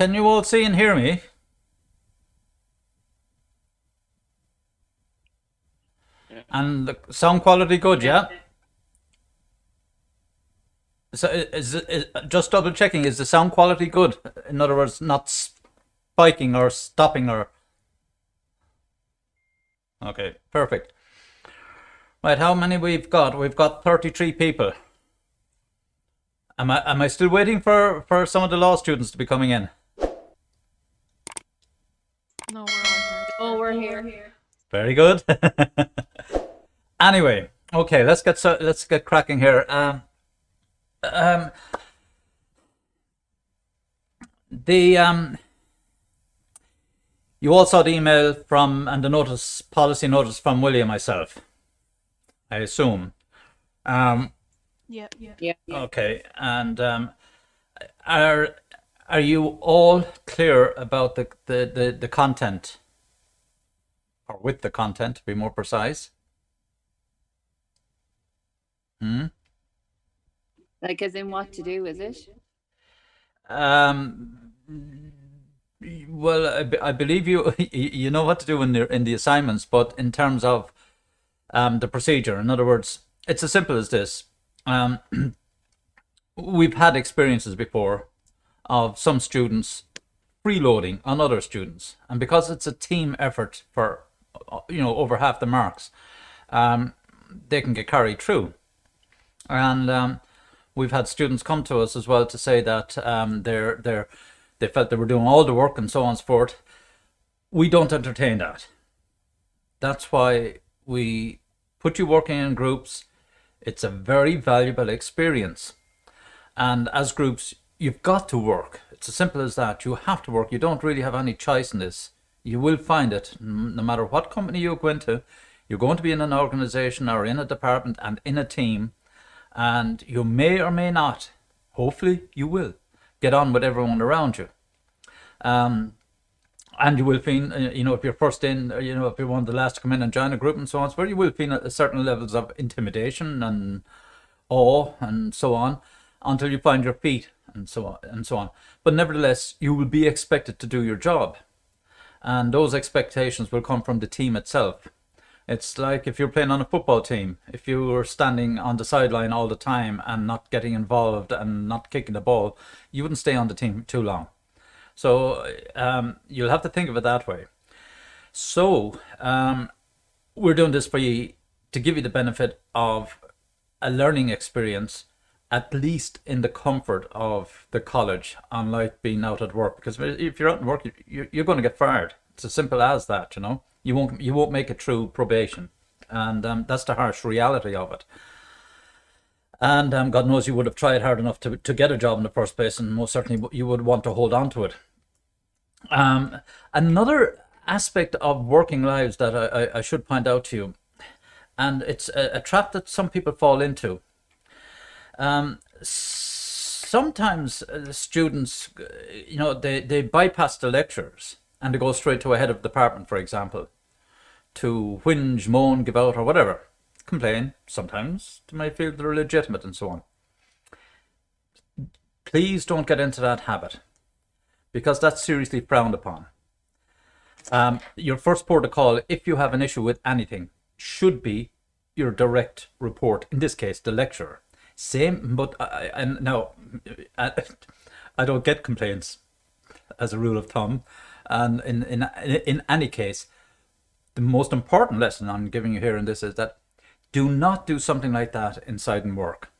Can you all see and hear me? Yeah. And the sound quality good, Yeah. yeah? So just double checking, is the sound quality good? In other words, not spiking or stopping or... Okay, perfect. Right, how many we've got? We've got 33 people. Am I still waiting for some of the law students to be coming in? No, we're all here. Oh, we're here. Very good. Anyway, okay, let's get cracking here. Um, the You all saw the email from and the policy notice from Willie and myself, I assume. Um, Yep. Yeah. okay, and are are you all clear about the content, or with the content, to be more precise? Hmm? Like, as in what to do, is it? Um, well, I believe you you know what to do in the assignments, but in terms of the procedure, in other words, it's as simple as this. Um, we've had experiences before of some students freeloading on other students, and because it's a team effort for over half the marks, they can get carried through. And we've had students come to us as well to say that they felt they were doing all the work and so on and so forth. We don't entertain that. That's why we put you working in groups. It's a very valuable experience. And as groups, you've got to work. It's as simple as that. You have to work. You don't really have any choice in this. You will find it, no matter what company you go into, you're going to be in an organization or in a department and in a team, and you may or may not, hopefully you will, get on with everyone around you. And you will feel, if you're first in, if you're one of the last to come in and join a group and so on, so you will feel certain levels of intimidation and awe and so on, until you find your feet and so on and so on. But nevertheless, you will be expected to do your job, and those expectations will come from the team itself. It's like if you're playing on a football team, if you were standing on the sideline all the time and not getting involved and not kicking the ball, you wouldn't stay on the team too long. So you'll have to think of it that way. So we're doing this for you to give you the benefit of a learning experience, at least in the comfort of the college, unlike being out at work. Because if you're out at work, you're going to get fired. It's as simple as that, You won't make it through probation, and that's the harsh reality of it. And God knows you would have tried hard enough to get a job in the first place, and most certainly you would want to hold on to it. Another aspect of working lives that I should point out to you, and it's a trap that some people fall into. Sometimes students, they bypass the lectures and they go straight to a head of department, for example, to whinge, moan, give out, or whatever, complain. Sometimes they might feel they're legitimate and so on. Please don't get into that habit, because that's seriously frowned upon. Your first port of call, if you have an issue with anything, should be your direct report, in this case the lecturer. Same, but I don't get complaints as a rule of thumb, and in any case, the most important lesson I'm giving you here in this is that do not do something like that inside and work.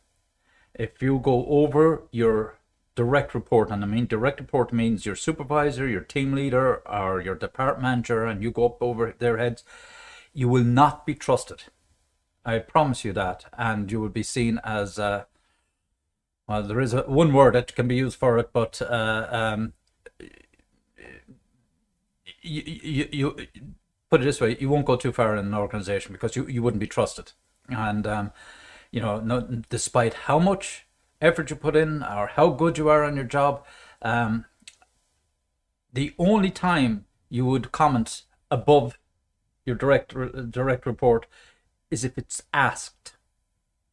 If you go over your direct report, and I mean direct report means your supervisor, your team leader, or your department manager, and you go up over their heads, you will not be trusted. I promise you that, and you will be seen as well, there is one word that can be used for it, but you put it this way: you won't go too far in an organization because you wouldn't be trusted. And no, despite how much effort you put in or how good you are on your job, the only time you would comment above your direct report is if it's asked.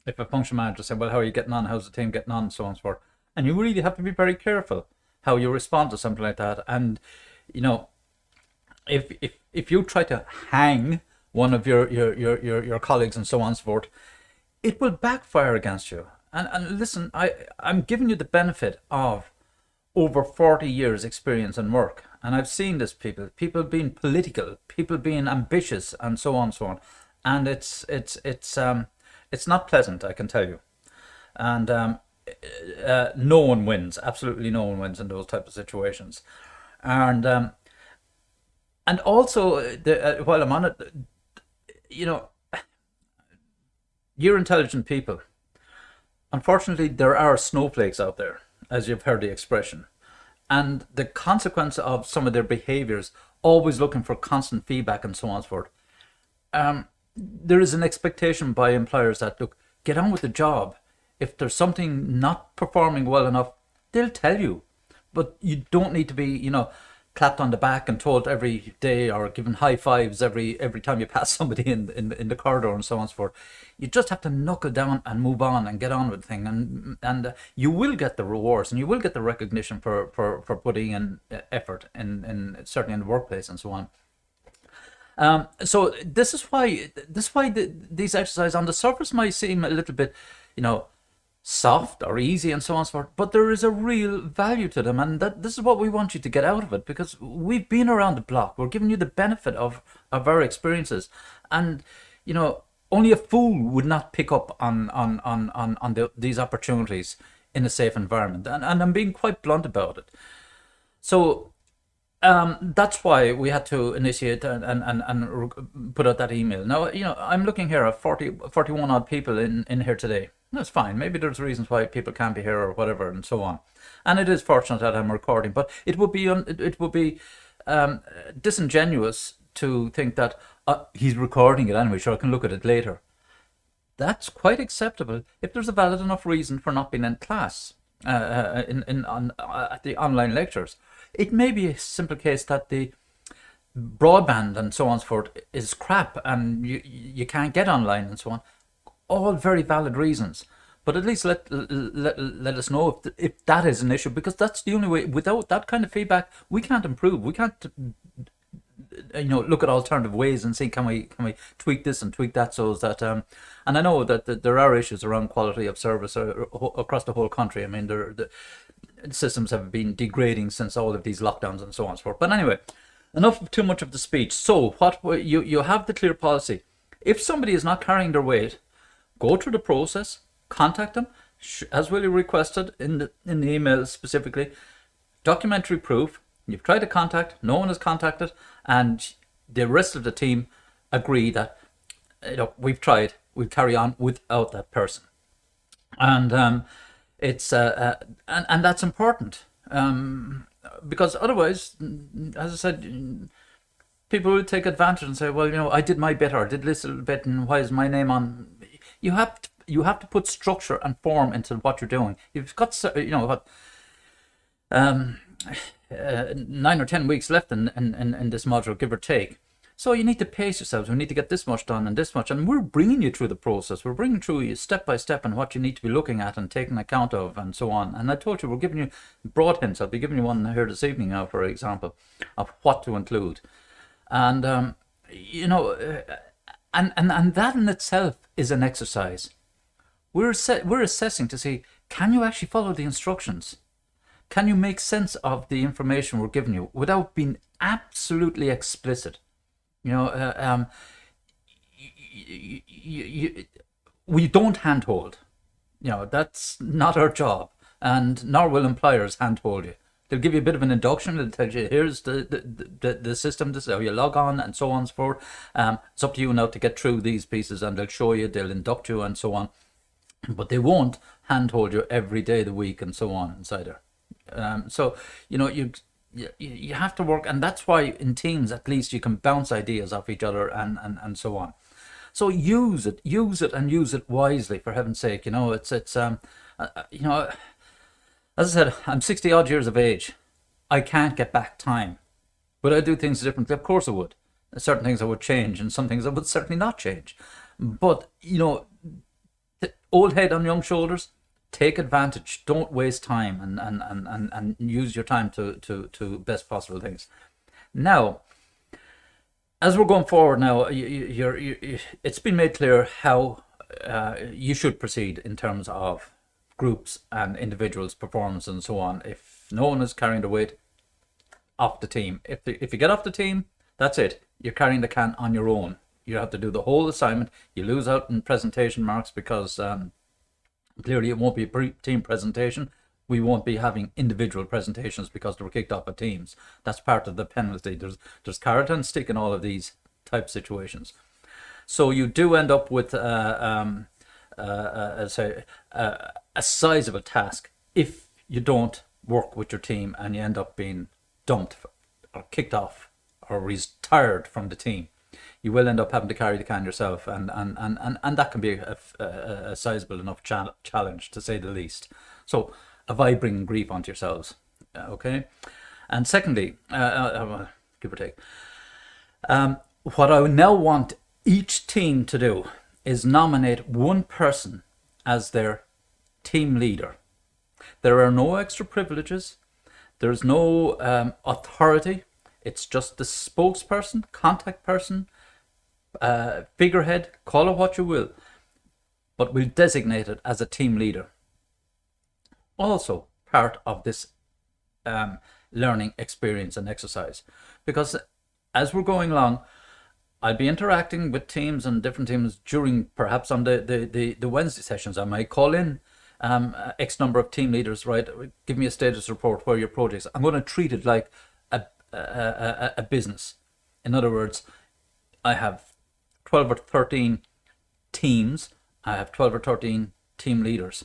If a function manager said, well, how are you getting on? How's the team getting on? And so on and so forth. And you really have to be very careful how you respond to something like that. And you know, if you try to hang one of your colleagues and so on and so forth, it will backfire against you. And listen, I'm giving you the benefit of over 40 years experience in work, and I've seen this, people being political, people being ambitious, and so on and so on. And it's not pleasant, I can tell you. And no one wins, absolutely no one wins in those type of situations. And also, while I'm on it, you know, you're intelligent people. Unfortunately, there are snowflakes out there, as you've heard the expression. And the consequence of some of their behaviors, always looking for constant feedback and so on and so forth. There is an expectation by employers that, look, get on with the job. If there's something not performing well enough, they'll tell you. But you don't need to be, you know, clapped on the back and told every day, or given high fives every time you pass somebody in the corridor and so on and so forth. You just have to knuckle down and move on and get on with the thing, and you will get the rewards and you will get the recognition for putting in effort in certainly in the workplace and so on. So this is why these exercises on the surface might seem a little bit, you know, soft or easy and so on and so forth, but there is a real value to them, and this is what we want you to get out of it, because we've been around the block. We're giving you the benefit of our experiences, and you know, only a fool would not pick up on these opportunities in a safe environment, and I'm being quite blunt about it. So that's why we had to initiate and put out that email. Now, you know, I'm looking here at 41 odd people in here today. That's fine. Maybe there's reasons why people can't be here or whatever and so on. And it is fortunate that I'm recording, but it would be disingenuous to think that he's recording it anyway, sure, I can look at it later. That's quite acceptable if there's a valid enough reason for not being in class at the online lectures. It may be a simple case that the broadband and so on and so forth is crap and you can't get online and so on. All very valid reasons, but at least let us know if that is an issue, because that's the only way. Without that kind of feedback, we can't improve. We can't, you know, look at alternative ways and see can we tweak this and tweak that, so that and I know that there are issues around quality of service across the whole country. I mean, the systems have been degrading since all of these lockdowns and so on and so forth. But anyway, too much of the speech. So what you have the clear policy. If somebody is not carrying their weight, go through the process, contact them, as Willie requested in the email specifically, documentary proof. You've tried to contact, no one has contacted, and the rest of the team agree that, you know, we've tried, we'll carry on without that person. And it's and that's important, because otherwise, as I said, people will take advantage and say, well, you know, I did my bit, or I did this little bit, and why is my name on? You have to put structure and form into what you're doing. You've got, you know, what 9 or 10 weeks left in this module, give or take. So you need to pace yourselves. We need to get this much done and this much, and we're bringing you through the process. We're bringing through you step by step and what you need to be looking at and taking account of and so on. And I told you we're giving you broad hints. I'll be giving you one here this evening now, for example, of what to include. And you know, and that in itself is an exercise. We're assessing to see, can you actually follow the instructions? Can you make sense of the information we're giving you without being absolutely explicit? You know, we don't handhold. You know, that's not our job, and nor will employers handhold you. They'll give you a bit of an induction. They'll tell you, here's the system, this is how you log on, and so on and so forth. It's up to you now to get through these pieces, and they'll show you, they'll induct you, and so on. But they won't handhold you every day of the week, and so on inside there. So, you know, you have to work, and that's why in teams, at least, you can bounce ideas off each other, and so on. So use it, and use it wisely, for heaven's sake. You know, it's you know, as I said, I'm 60 odd years of age. I can't get back time. Would I do things differently? Of course I would. Certain things I would change, and some things I would certainly not change. But, you know, old head on young shoulders, take advantage. Don't waste time, and use your time to best possible things. Now, as we're going forward now, it's been made clear how you should proceed in terms of groups and individuals' performance and so on. If no one is carrying the weight, off the team. If you get off the team, that's it. You're carrying the can on your own. You have to do the whole assignment. You lose out in presentation marks because clearly it won't be a team presentation. We won't be having individual presentations because they were kicked off at teams. That's part of the penalty. There's carrot and stick in all of these type situations. So you do end up with a sizable task if you don't work with your team and you end up being dumped or kicked off or retired from the team. You will end up having to carry the can yourself, and that can be a sizable enough challenge, to say the least. So avoid bringing grief onto yourselves, okay? And secondly, give or take, what I now want each team to do is nominate one person as their team leader. There are no extra privileges. There's no authority. It's just the spokesperson, contact person, figurehead, call it what you will, but we'll designate it as a team leader. Also part of this learning experience and exercise, because as we're going along, I'll be interacting with teams and different teams during perhaps on the Wednesday sessions. I might call in X number of team leaders, right? Give me a status report where your projects. I'm going to treat it like a business. In other words, I have 12 or 13 teams. I have 12 or 13 team leaders.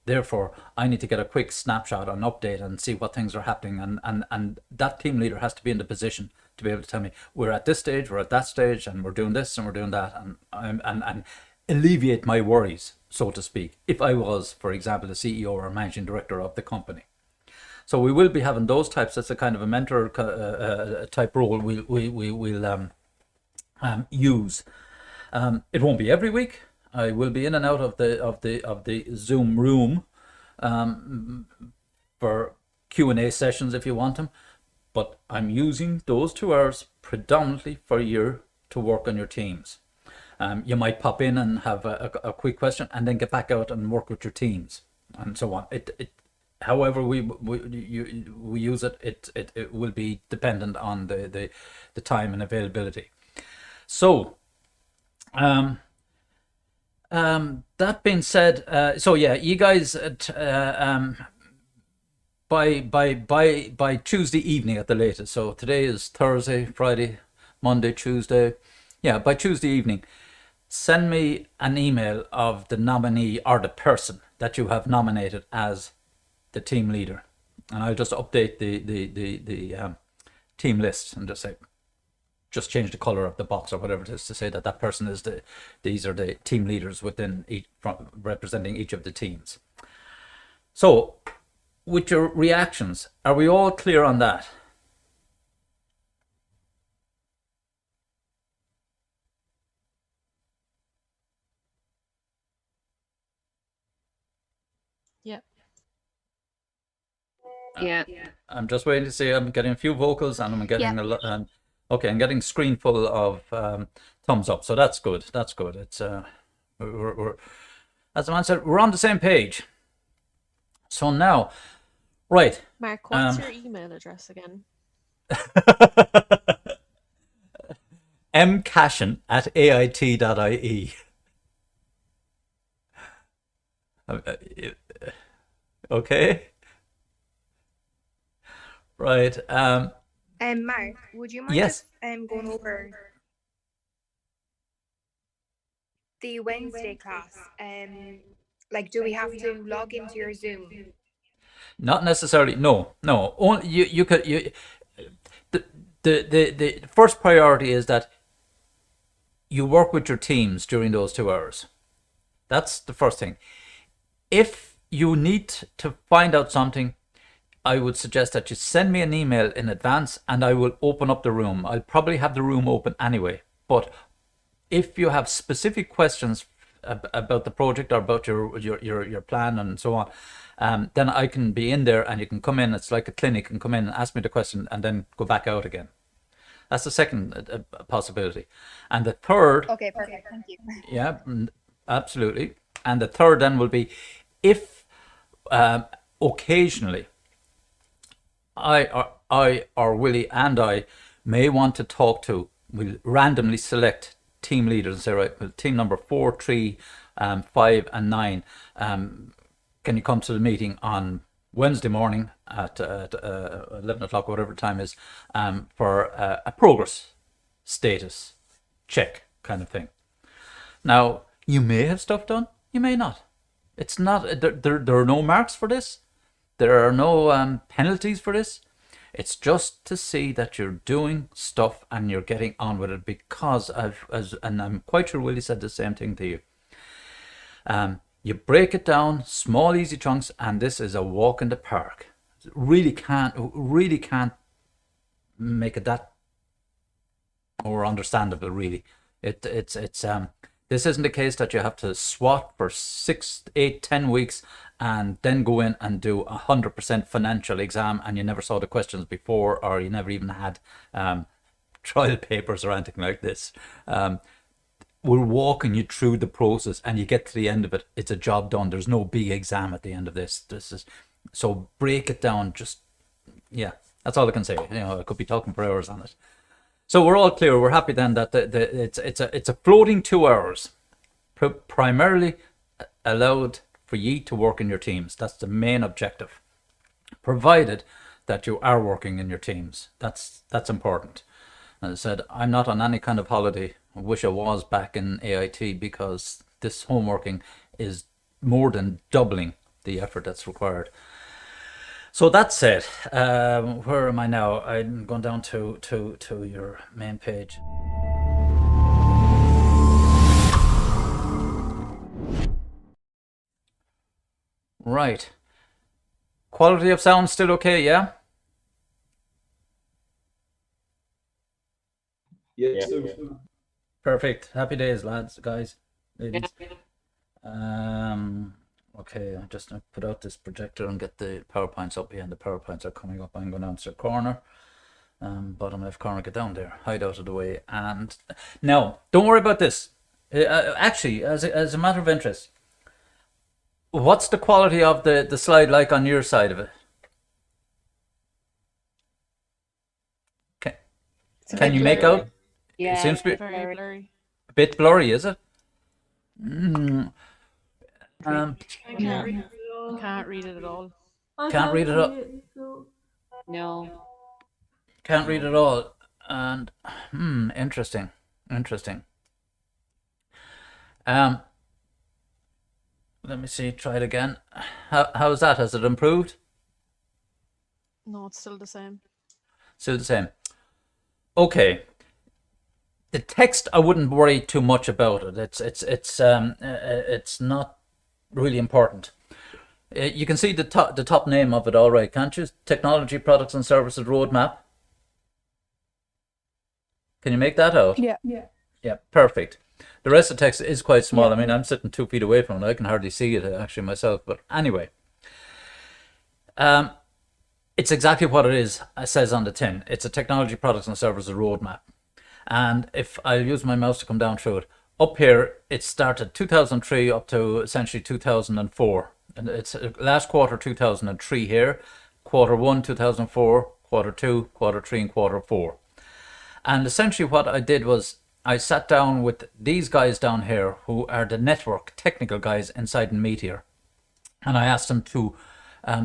Therefore, I need to get a quick snapshot, an update, and see what things are happening. And that team leader has to be in the position to be able to tell me, we're at this stage, we're at that stage, and we're doing this and we're doing that, and alleviate my worries, so to speak, if I was, for example, the CEO or managing director of the company. So we will be having those types. That's a kind of a mentor type role we'll use. It won't be every week. I will be in and out of the Zoom room for Q&A sessions if you want them, but I'm using those 2 hours predominantly for you to work on your teams. You might pop in and have a quick question and then get back out and work with your teams and so on. However we use it, it will be dependent on the time and availability. So that being said, so yeah, you guys by Tuesday evening at the latest. So today is Thursday, Friday, Monday, Tuesday. Yeah, by Tuesday evening, send me an email of the nominee or the person that you have nominated as the team leader, and I'll just update the team list and just change the color of the box or whatever it is to say that that person is these are the team leaders within representing each of the teams. So with your reactions, are we all clear on that? Yep. Yeah. I'm just waiting to see. I'm getting a few vocals and I'm getting a lot. Okay, I'm getting screen full of thumbs up, so that's good. That's good. It's we're as the man said, we're on the same page. So now, right. Mark, what's your email address again? mcashin@ait.ie. Okay. Right. Mark, would you mind yes. just going over the Wednesday class? Like, do we have to log into your Zoom? Not necessarily. No. Only you could. The first priority is that you work with your teams during those 2 hours. That's the first thing. If you need to find out something, I would suggest that you send me an email in advance and I will open up the room. I'll probably have the room open anyway. But if you have specific questions about the project or about your plan and so on, then I can be in there and you can come in. It's like a clinic and come in and ask me the question and then go back out again. That's the second possibility. And the third, Okay, perfect. Thank you. yeah, absolutely. And the third then will be if occasionally I or Willie and I may want to talk to, we'll randomly select team leaders and say, right, well, team number 4, 3, 5, and 9, can you come to the meeting on Wednesday morning at 11 o'clock, whatever time is, for a progress status check kind of thing. Now, you may have stuff done, you may not. It's not, there are no marks for this. There are no penalties for this. It's just to see that you're doing stuff and you're getting on with it, because and I'm quite sure Willie said the same thing to you. You break it down, small easy chunks, and this is a walk in the park. Really can't make it that more understandable, really. It's this isn't the case that you have to SWAT for 6, 8, 10 weeks and then go in and do 100% financial exam and you never saw the questions before, or you never even had trial papers or anything like this. We're walking you through the process and you get to the end of it. It's a job done. There's no big exam at the end of this. So break it down. Just, yeah, that's all I can say. I could be talking for hours on it. So we're all clear. We're happy then that it's a floating 2 hours, primarily allowed for ye to work in your teams. That's the main objective, provided that you are working in your teams. That's important. As I said, I'm not on any kind of holiday. I wish I was back in AIT, because this homeworking is more than doubling the effort that's required. So that said, where am I now? I'm going down to your main page. Right. Quality of sound still okay, yeah? Yeah. Perfect. Happy days, lads, guys, ladies. Yeah. Okay, I just put out this projector and get the PowerPoints up here, and the PowerPoints are coming up. I'm going down to the corner, bottom left corner, get down there, hide out of the way. And now, don't worry about this. Actually, as a matter of interest, what's the quality of the slide like on your side of it? Can you make out? Yeah. It seems to be Very blurry. a bit blurry, is it? I can't read it at all. Can't read it up. No. Can't read it all. And interesting. Let me see, try it again. How's that? Has it improved? No, it's still the same. Still the same. Okay. The text, I wouldn't worry too much about it. It's not really important. You can see the top name of it, all right, can't you? Technology, Products and Services Roadmap. Can you make that out? Yeah. Yeah, perfect. The rest of the text is quite small. I mean, I'm sitting 2 feet away from it. I can hardly see it actually myself. But anyway, it's exactly what it is. It says on the tin. It's a technology, products and services roadmap. And if I use my mouse to come down through it, up here it started 2003 up to essentially 2004, and it's last quarter 2003 here, quarter 1 2004, quarter 2, quarter 3, and quarter 4. And essentially what I did was I sat down with these guys down here who are the network technical guys inside Meteor, and I asked them to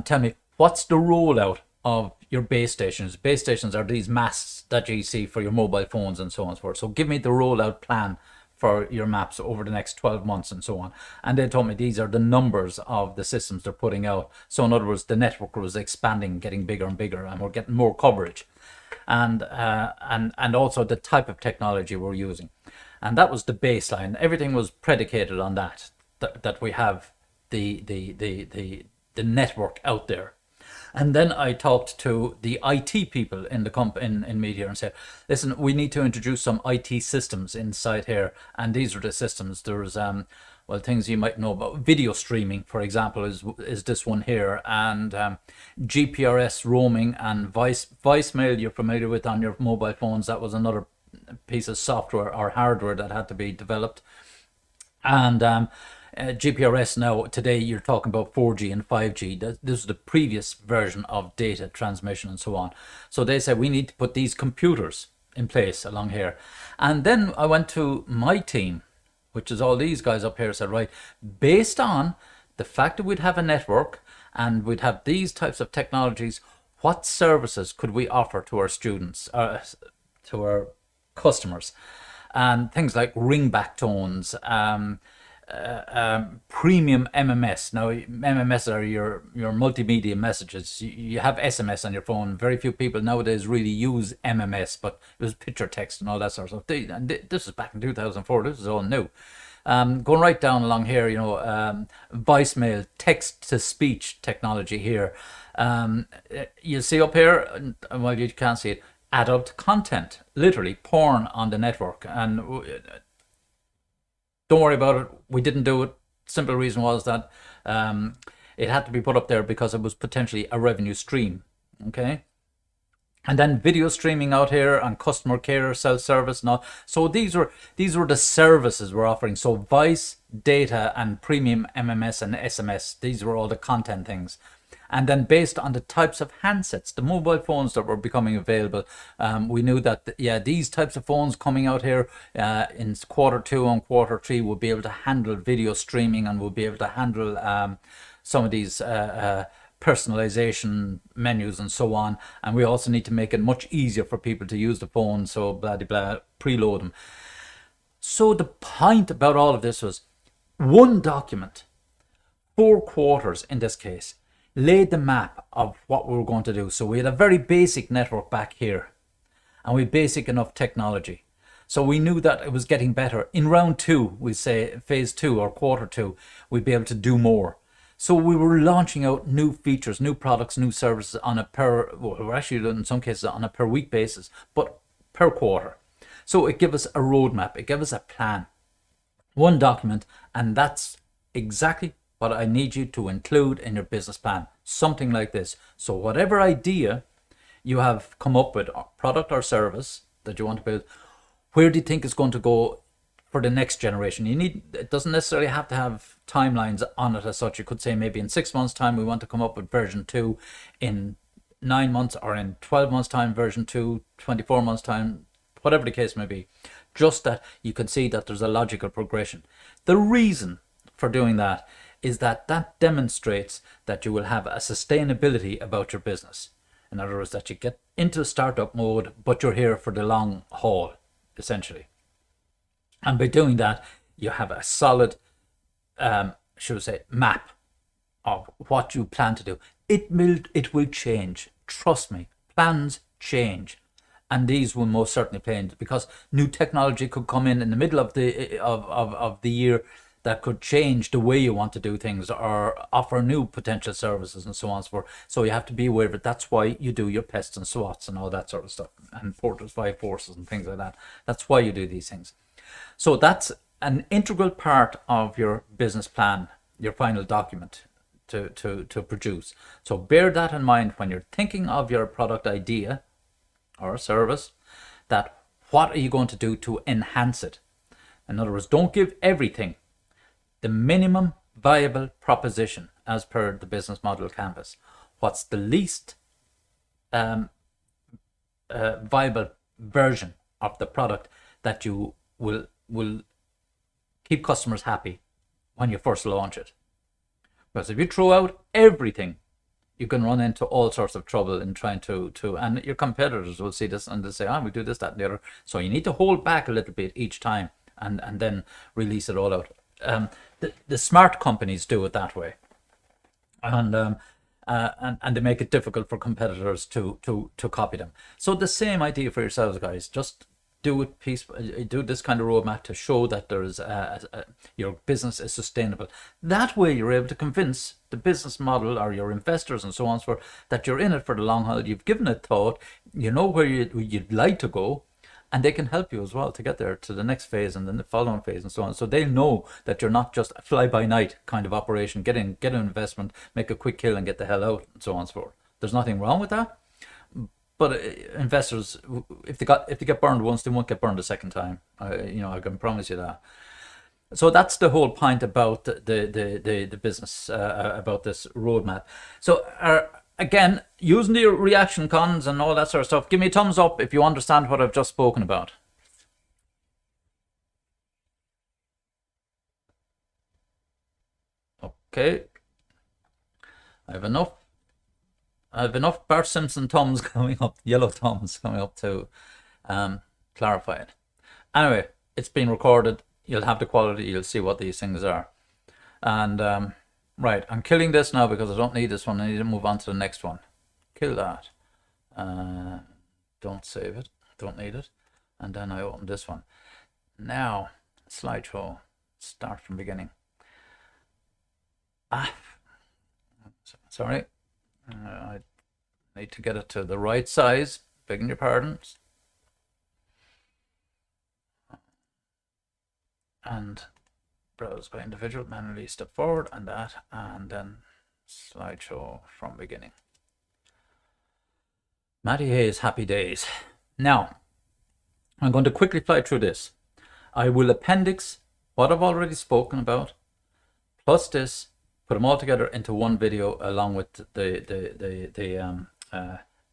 tell me what's the rollout of your base stations. Base stations are these masts that you see for your mobile phones and so on and so forth. So give me the rollout plan for your maps over the next 12 months and so on. And they told me these are the numbers of the systems they're putting out. So in other words, the network was expanding, getting bigger and bigger, and we're getting more coverage. And also the type of technology we're using. And that was the baseline. Everything was predicated on that we have the network out there. And then I talked to the IT people in the in Meteor and said, listen, we need to introduce some IT systems inside here. And these are the systems. There's well, things you might know about. Video streaming, for example, is this one here, and GPRS roaming and voicemail you're familiar with on your mobile phones. That was another piece of software or hardware that had to be developed. And GPRS now, today you're talking about 4G and 5G. This is the previous version of data transmission and so on. So they said we need to put these computers in place along here. And then I went to my team, which is all these guys up here, said, right, based on the fact that we'd have a network and we'd have these types of technologies, what services could we offer to our students, to our customers? And things like ringback tones, premium MMS. Now, MMS are your multimedia messages. You have SMS on your phone. Very few people nowadays really use MMS, but it was picture text and all that sort of stuff. And this is back in 2004. This is all new. Going right down along here, voicemail, text-to-speech technology here. You see up here, well, you can't see it, adult content, literally porn on the network. And don't worry about it, we didn't do it. Simple reason was that it had to be put up there because it was potentially a revenue stream. Okay. And then video streaming out here and customer care, self-service and all. So these were the services we're offering. So voice, data, and premium MMS and SMS. These were all the content things. And then based on the types of handsets, the mobile phones that were becoming available, we knew that, these types of phones coming out here in Q2 and Q3 will be able to handle video streaming and will be able to handle some of these personalization menus and so on. And we also need to make it much easier for people to use the phone, so blah, blah, blah, preload them. So the point about all of this was one document, 4 quarters in this case, laid the map of what we were going to do. So we had a very basic network back here, and we had basic enough technology. So we knew that it was getting better. In round 2, we say phase 2 or Q2, we'd be able to do more. So we were launching out new features, new products, new services on a we're actually in some cases on a per week basis, but per quarter. So it gave us a roadmap, it gave us a plan, one document, and that's exactly what I need you to include in your business plan. Something like this. So whatever idea you have come up with, product or service that you want to build, where do you think it's going to go for the next generation? It doesn't necessarily have to have timelines on it as such. You could say maybe in 6 months time we want to come up with version 2, in 9 months or in 12 months time version 2, 24 months time, whatever the case may be. Just that you can see that there's a logical progression. The reason for doing that is that demonstrates that you will have a sustainability about your business. In other words, that you get into startup mode, but you're here for the long haul, essentially. And by doing that, you have a solid, should we say, map of what you plan to do. It will change. Trust me, plans change. And these will most certainly change, because new technology could come in the middle of the year that could change the way you want to do things or offer new potential services and so on and so forth. So you have to be aware of it. That's why you do your pests and SWOTs and all that sort of stuff, and Porter's 5 forces and things like that. That's why you do these things. So that's an integral part of your business plan, your final document to produce. So bear that in mind when you're thinking of your product idea or service, that what are you going to do to enhance it? In other words, don't give everything. The minimum viable proposition as per the business model canvas. What's the least viable version of the product that you will keep customers happy when you first launch it? Because if you throw out everything, you can run into all sorts of trouble in trying to and your competitors will see this and they'll say, we do this, that, and the other. So you need to hold back a little bit each time and then release it all out. The smart companies do it that way, and they make it difficult for competitors to copy them. So the same idea for yourselves, guys. Just do it do this kind of roadmap to show that there is your business is sustainable. That way you're able to convince the business model or your investors and so on that you're in it for the long haul. You've given it thought, you know where you'd like to go, and they can help you as well to get there to the next phase and then the following phase and so on. So they'll know that you're not just a fly-by-night kind of operation. Get an investment, make a quick kill and get the hell out, and so on and so forth. There's nothing wrong with that. But investors, if they get burned once, they won't get burned a second time. I can promise you that. So that's the whole point about the business, about this roadmap. So again, using the reaction cons and all that sort of stuff, give me a thumbs up if you understand what I've just spoken about. Okay. I have enough Bart Simpson thumbs coming up, yellow thumbs coming up to clarify it. Anyway, it's been recorded. You'll have the quality. You'll see what these things are. And right, I'm killing this now because I don't need this one. I need to move on to the next one. Kill that. Don't save it. Don't need it. And then I open this one. Now, slideshow. Start from beginning. Sorry. I need to get it to the right size. Begging your pardons. And browse by individual, manually step forward and that, and then slideshow from beginning. Matty Hayes, happy days. Now, I'm going to quickly fly through this. I will appendix what I've already spoken about, plus this, put them all together into one video along with the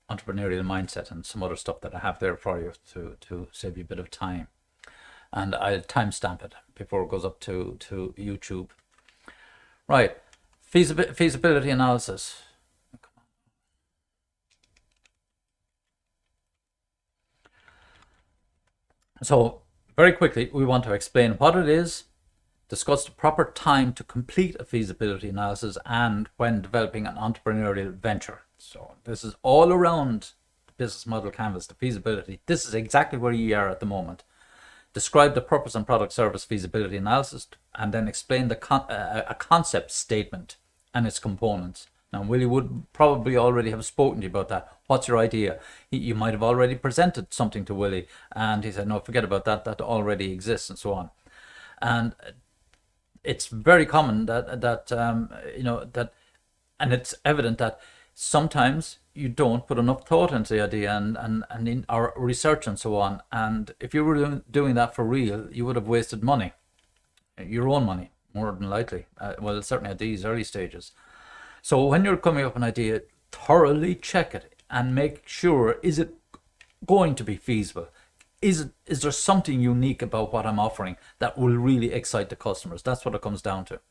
entrepreneurial mindset and some other stuff that I have there for you to save you a bit of time. And I'll timestamp it before it goes up to YouTube. Right, feasibility analysis. So very quickly, we want to explain what it is, discuss the proper time to complete a feasibility analysis, and when developing an entrepreneurial venture. So this is all around the business model canvas, the feasibility. This is exactly where you are at the moment. Describe the purpose and product service feasibility analysis, and then explain a concept statement and its components. Now, Willie would probably already have spoken to you about that. What's your idea? You might have already presented something to Willie, and he said, no, forget about that. That already exists, and so on. And it's very common that and it's evident that sometimes you don't put enough thought into the idea and in our research and so on. And if you were doing that for real, you would have wasted money, your own money, more than likely. Well, certainly at these early stages. So when you're coming up with an idea, thoroughly check it and make sure, is it going to be feasible? Is there something unique about what I'm offering that will really excite the customers? That's what it comes down to.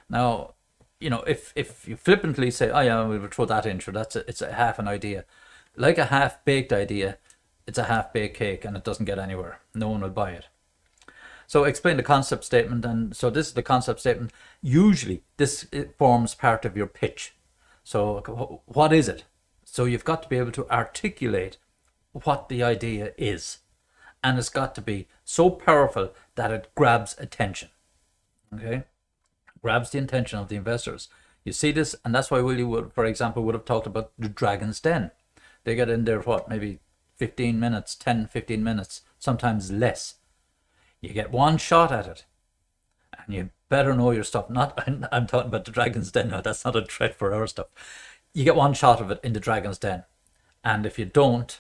Now, if you flippantly say, oh yeah, we'll throw that in, sure, it's a half an idea. Like a half-baked idea, it's a half-baked cake and it doesn't get anywhere. No one will buy it. So explain the concept statement. And so this is the concept statement. Usually it forms part of your pitch. So what is it? So you've got to be able to articulate what the idea is. And it's got to be so powerful that it grabs attention. Okay? Grabs the attention of the investors. You see this, and that's why Willie would, for example, would have talked about the Dragon's Den. They get in there, maybe 15 minutes, 10, 15 minutes, sometimes less. You get one shot at it, and you better know your stuff. I'm talking about the Dragon's Den now. That's not a threat for our stuff. You get one shot of it in the Dragon's Den, and if you don't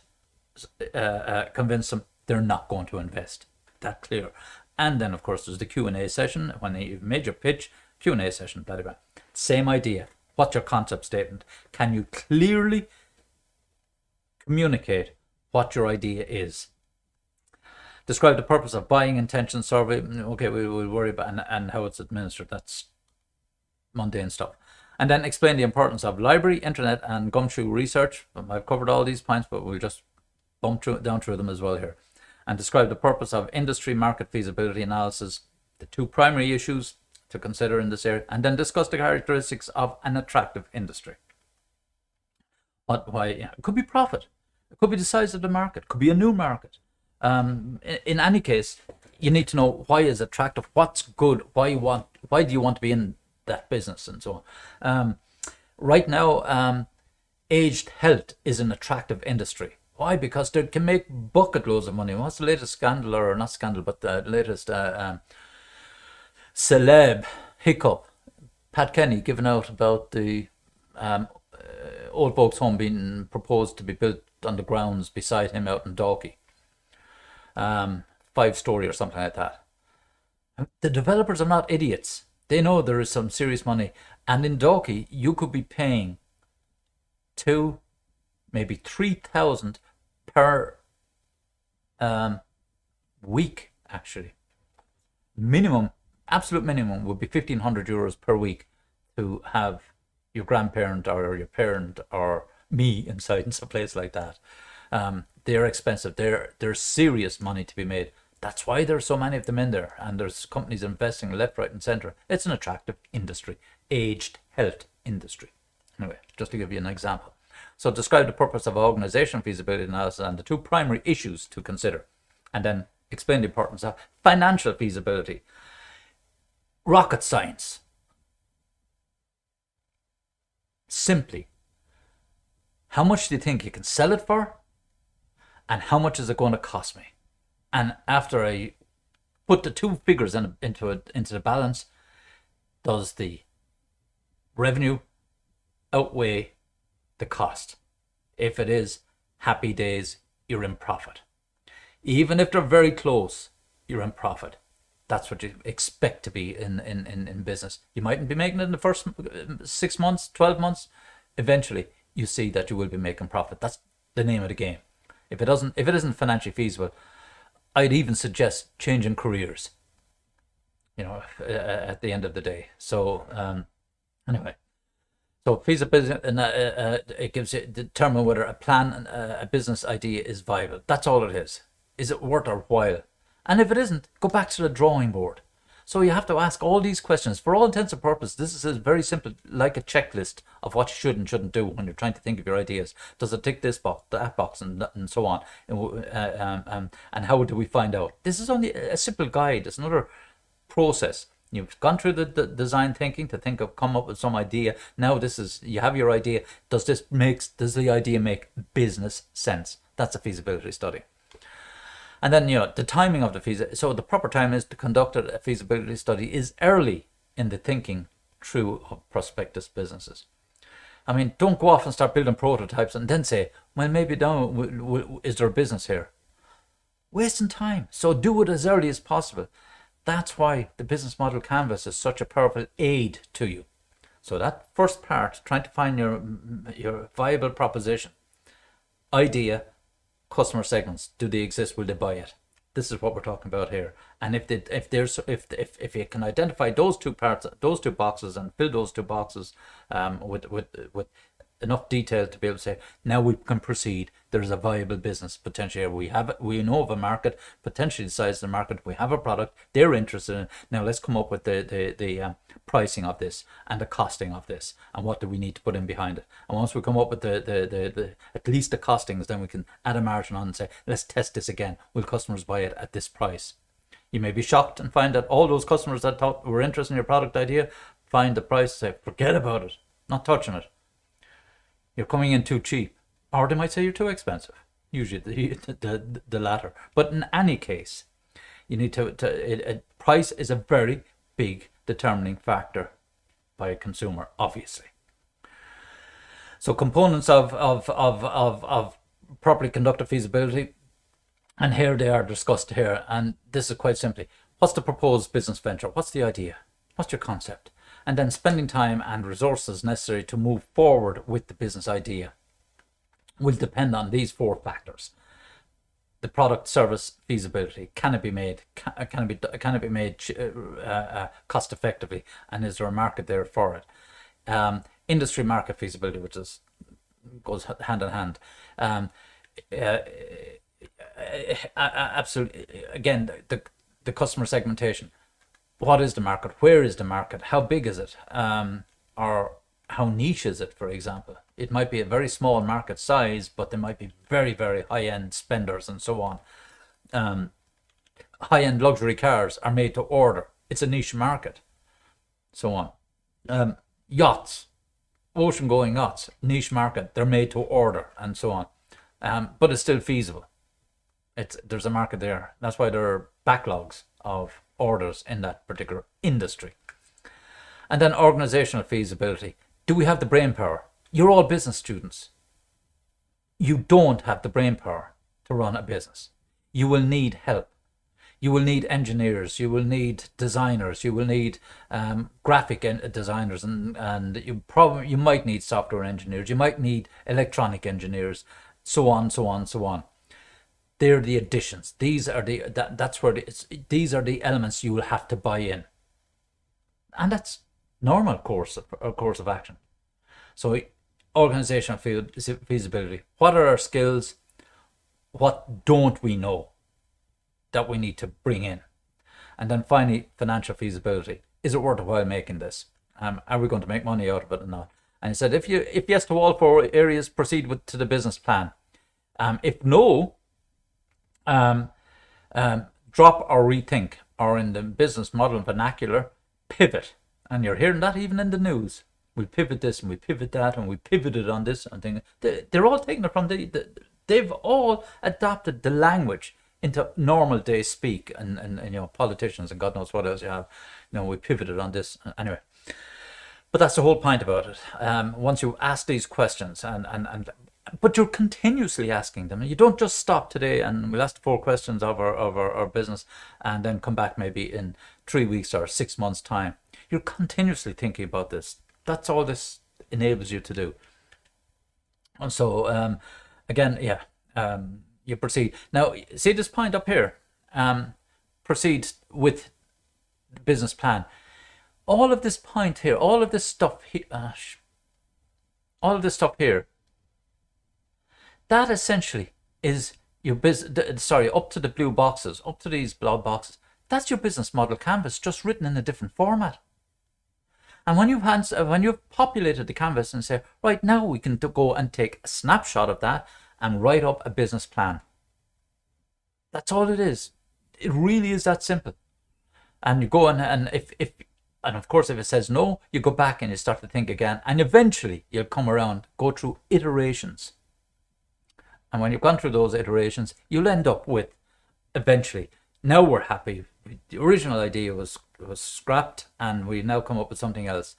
convince them, they're not going to invest. That clear. And then, of course, there's the Q&A session. When you've made your pitch, Q&A session, blah, blah, blah. Same idea. What's your concept statement? Can you clearly communicate what your idea is? Describe the purpose of buying intention survey. Okay, we'll worry about and how it's administered. That's mundane stuff. And then explain the importance of library, internet, and gumshoe research. I've covered all these points, but we'll just bump down through them as well here. And describe the purpose of industry market feasibility analysis, the two primary issues to consider in this area, and then discuss the characteristics of an attractive industry. Why? Yeah, it could be profit. It could be the size of the market. It could be a new market. In any case, you need to know why is attractive, what's good, why do you want to be in that business, and so on. Right now, aged health is an attractive industry. Why? Because they can make bucket loads of money. What's the latest scandal, or not scandal, but the latest celeb hiccup? Pat Kenny giving out about the old folks' home being proposed to be built on the grounds beside him out in Dalkey. 5-story or something like that. The developers are not idiots. They know there is some serious money. And in Dalkey, you could be paying 2, maybe 3,000 per week, actually. Minimum, absolute minimum would be 1,500 euros per week to have your grandparent or your parent or me inside in some place like that. They're expensive. There's serious money to be made. That's why there's so many of them in there, and there's companies investing left, right, and centre. It's an attractive industry, aged health industry. Anyway, just to give you an example. So describe the purpose of organizational feasibility analysis and the 2 primary issues to consider, and then explain the importance of financial feasibility. Rocket science. Simply, how much do you think you can sell it for, and how much is it going to cost me? And after I put the 2 figures into the balance, does the revenue outweigh the cost? If it is, happy days, you're in profit. Even if they're very close, you're in profit. That's what you expect to be in business. You mightn't be making it in the first 6 months, 12 months. Eventually, you see that you will be making profit. That's the name of the game. If it isn't financially feasible, I'd even suggest changing careers, at the end of the day. So anyway, so feasibility, it gives you determine whether a plan, a business idea is viable. That's all it is. Is it worth our while? And if it isn't, go back to the drawing board. So you have to ask all these questions. For all intents and purposes, this is very simple, like a checklist of what you should and shouldn't do when you're trying to think of your ideas. Does it tick this box, that box, and so on? And how do we find out? This is only a simple guide. It's another process. You've gone through the design thinking to come up with some idea. Now you have your idea. Does the idea make business sense? That's a feasibility study. And then, the timing of the feasibility. So the proper time is to conduct a feasibility study is early in the thinking through of prospectus businesses. I mean, don't go off and start building prototypes and then say, well, maybe now, is there a business here? Wasting time. So do it as early as possible. That's why the business model canvas is such a powerful aid to you. So that first part, trying to find your viable proposition, idea, customer segments, do they exist, will they buy it? This is what we're talking about here. And if you can identify those 2 parts, those 2 boxes, and fill those 2 boxes with enough detail to be able to say, now we can proceed, there's a viable business potential here. We know of a market, potentially the size of the market, we have a product, they're interested in it. Now let's come up with the pricing of this and the costing of this, and what do we need to put in behind it. And once we come up with the at least the costings, then we can add a margin on and say, let's test this again. Will customers buy it at this price? You may be shocked and find that all those customers that thought were interested in your product idea find the price, say, forget about it, not touching it. You're coming in too cheap, or they might say you're too expensive. Usually the latter. But in any case, you need price is a very big determining factor by a consumer, obviously. So components of properly conducted feasibility, and here they are discussed here. And this is quite simply, what's the proposed business venture? What's the idea? What's your concept? And then spending time and resources necessary to move forward with the business idea will depend on these 4 factors. The product, service, feasibility. Can it be made? Can it be made cost effectively? And is there a market there for it? Industry market feasibility, which goes hand in hand. Absolutely. Again, the customer segmentation. What is the market? Where is the market? How big is it? Or how niche is it, for example? It might be a very small market size, but there might be very, very high-end spenders and so on. High-end luxury cars are made to order. It's a niche market. So on. Yachts, ocean-going yachts, niche market. They're made to order and so on. but it's still feasible. There's a market there. That's why there are backlogs of orders in that particular industry. And then organizational feasibility. Do we have the brain power? You're all business students. You don't have the brain power to run a business. You will need help. You will need engineers. You will need designers. You will need graphic designers, and you might need software engineers. You might need electronic engineers, so on, so on, so on. They're the additions. These are these are the elements you will have to buy in, and that's normal course of action. So, organizational feasibility. What are our skills? What don't we know that we need to bring in? And then finally, financial feasibility. Is it worthwhile making this? Are we going to make money out of it or not? And he said, if yes to all 4 areas, proceed to the business plan. If no, drop or rethink, or in the business model vernacular, pivot. And you're hearing that even in the news. We pivot this and we pivot that and we pivoted on this and thing. They're all taking it from they've all adapted the language into normal day speak, and politicians and God knows what else you have. We pivoted on this anyway. But that's the whole point about it. Once you ask these questions but you're continuously asking them. You don't just stop today and we'll ask the 4 questions of our business and then come back maybe in 3 weeks or 6 months' time. You're continuously thinking about this. That's all this enables you to do. And so, again, you proceed. Now, see this point up here? Proceed with the business plan. All of this point here, all of this stuff here, that essentially is your business. Sorry, up to the blue boxes, up to these blob boxes. That's your business model canvas, just written in a different format. And when you've populated the canvas and say, right, now we can go and take a snapshot of that and write up a business plan. That's all it is. It really is that simple. And you go and of course, if it says no, you go back and you start to think again, and eventually you'll come around, go through iterations. And when you've gone through those iterations, you'll end up with, eventually, now we're happy. The original idea was scrapped and we now come up with something else.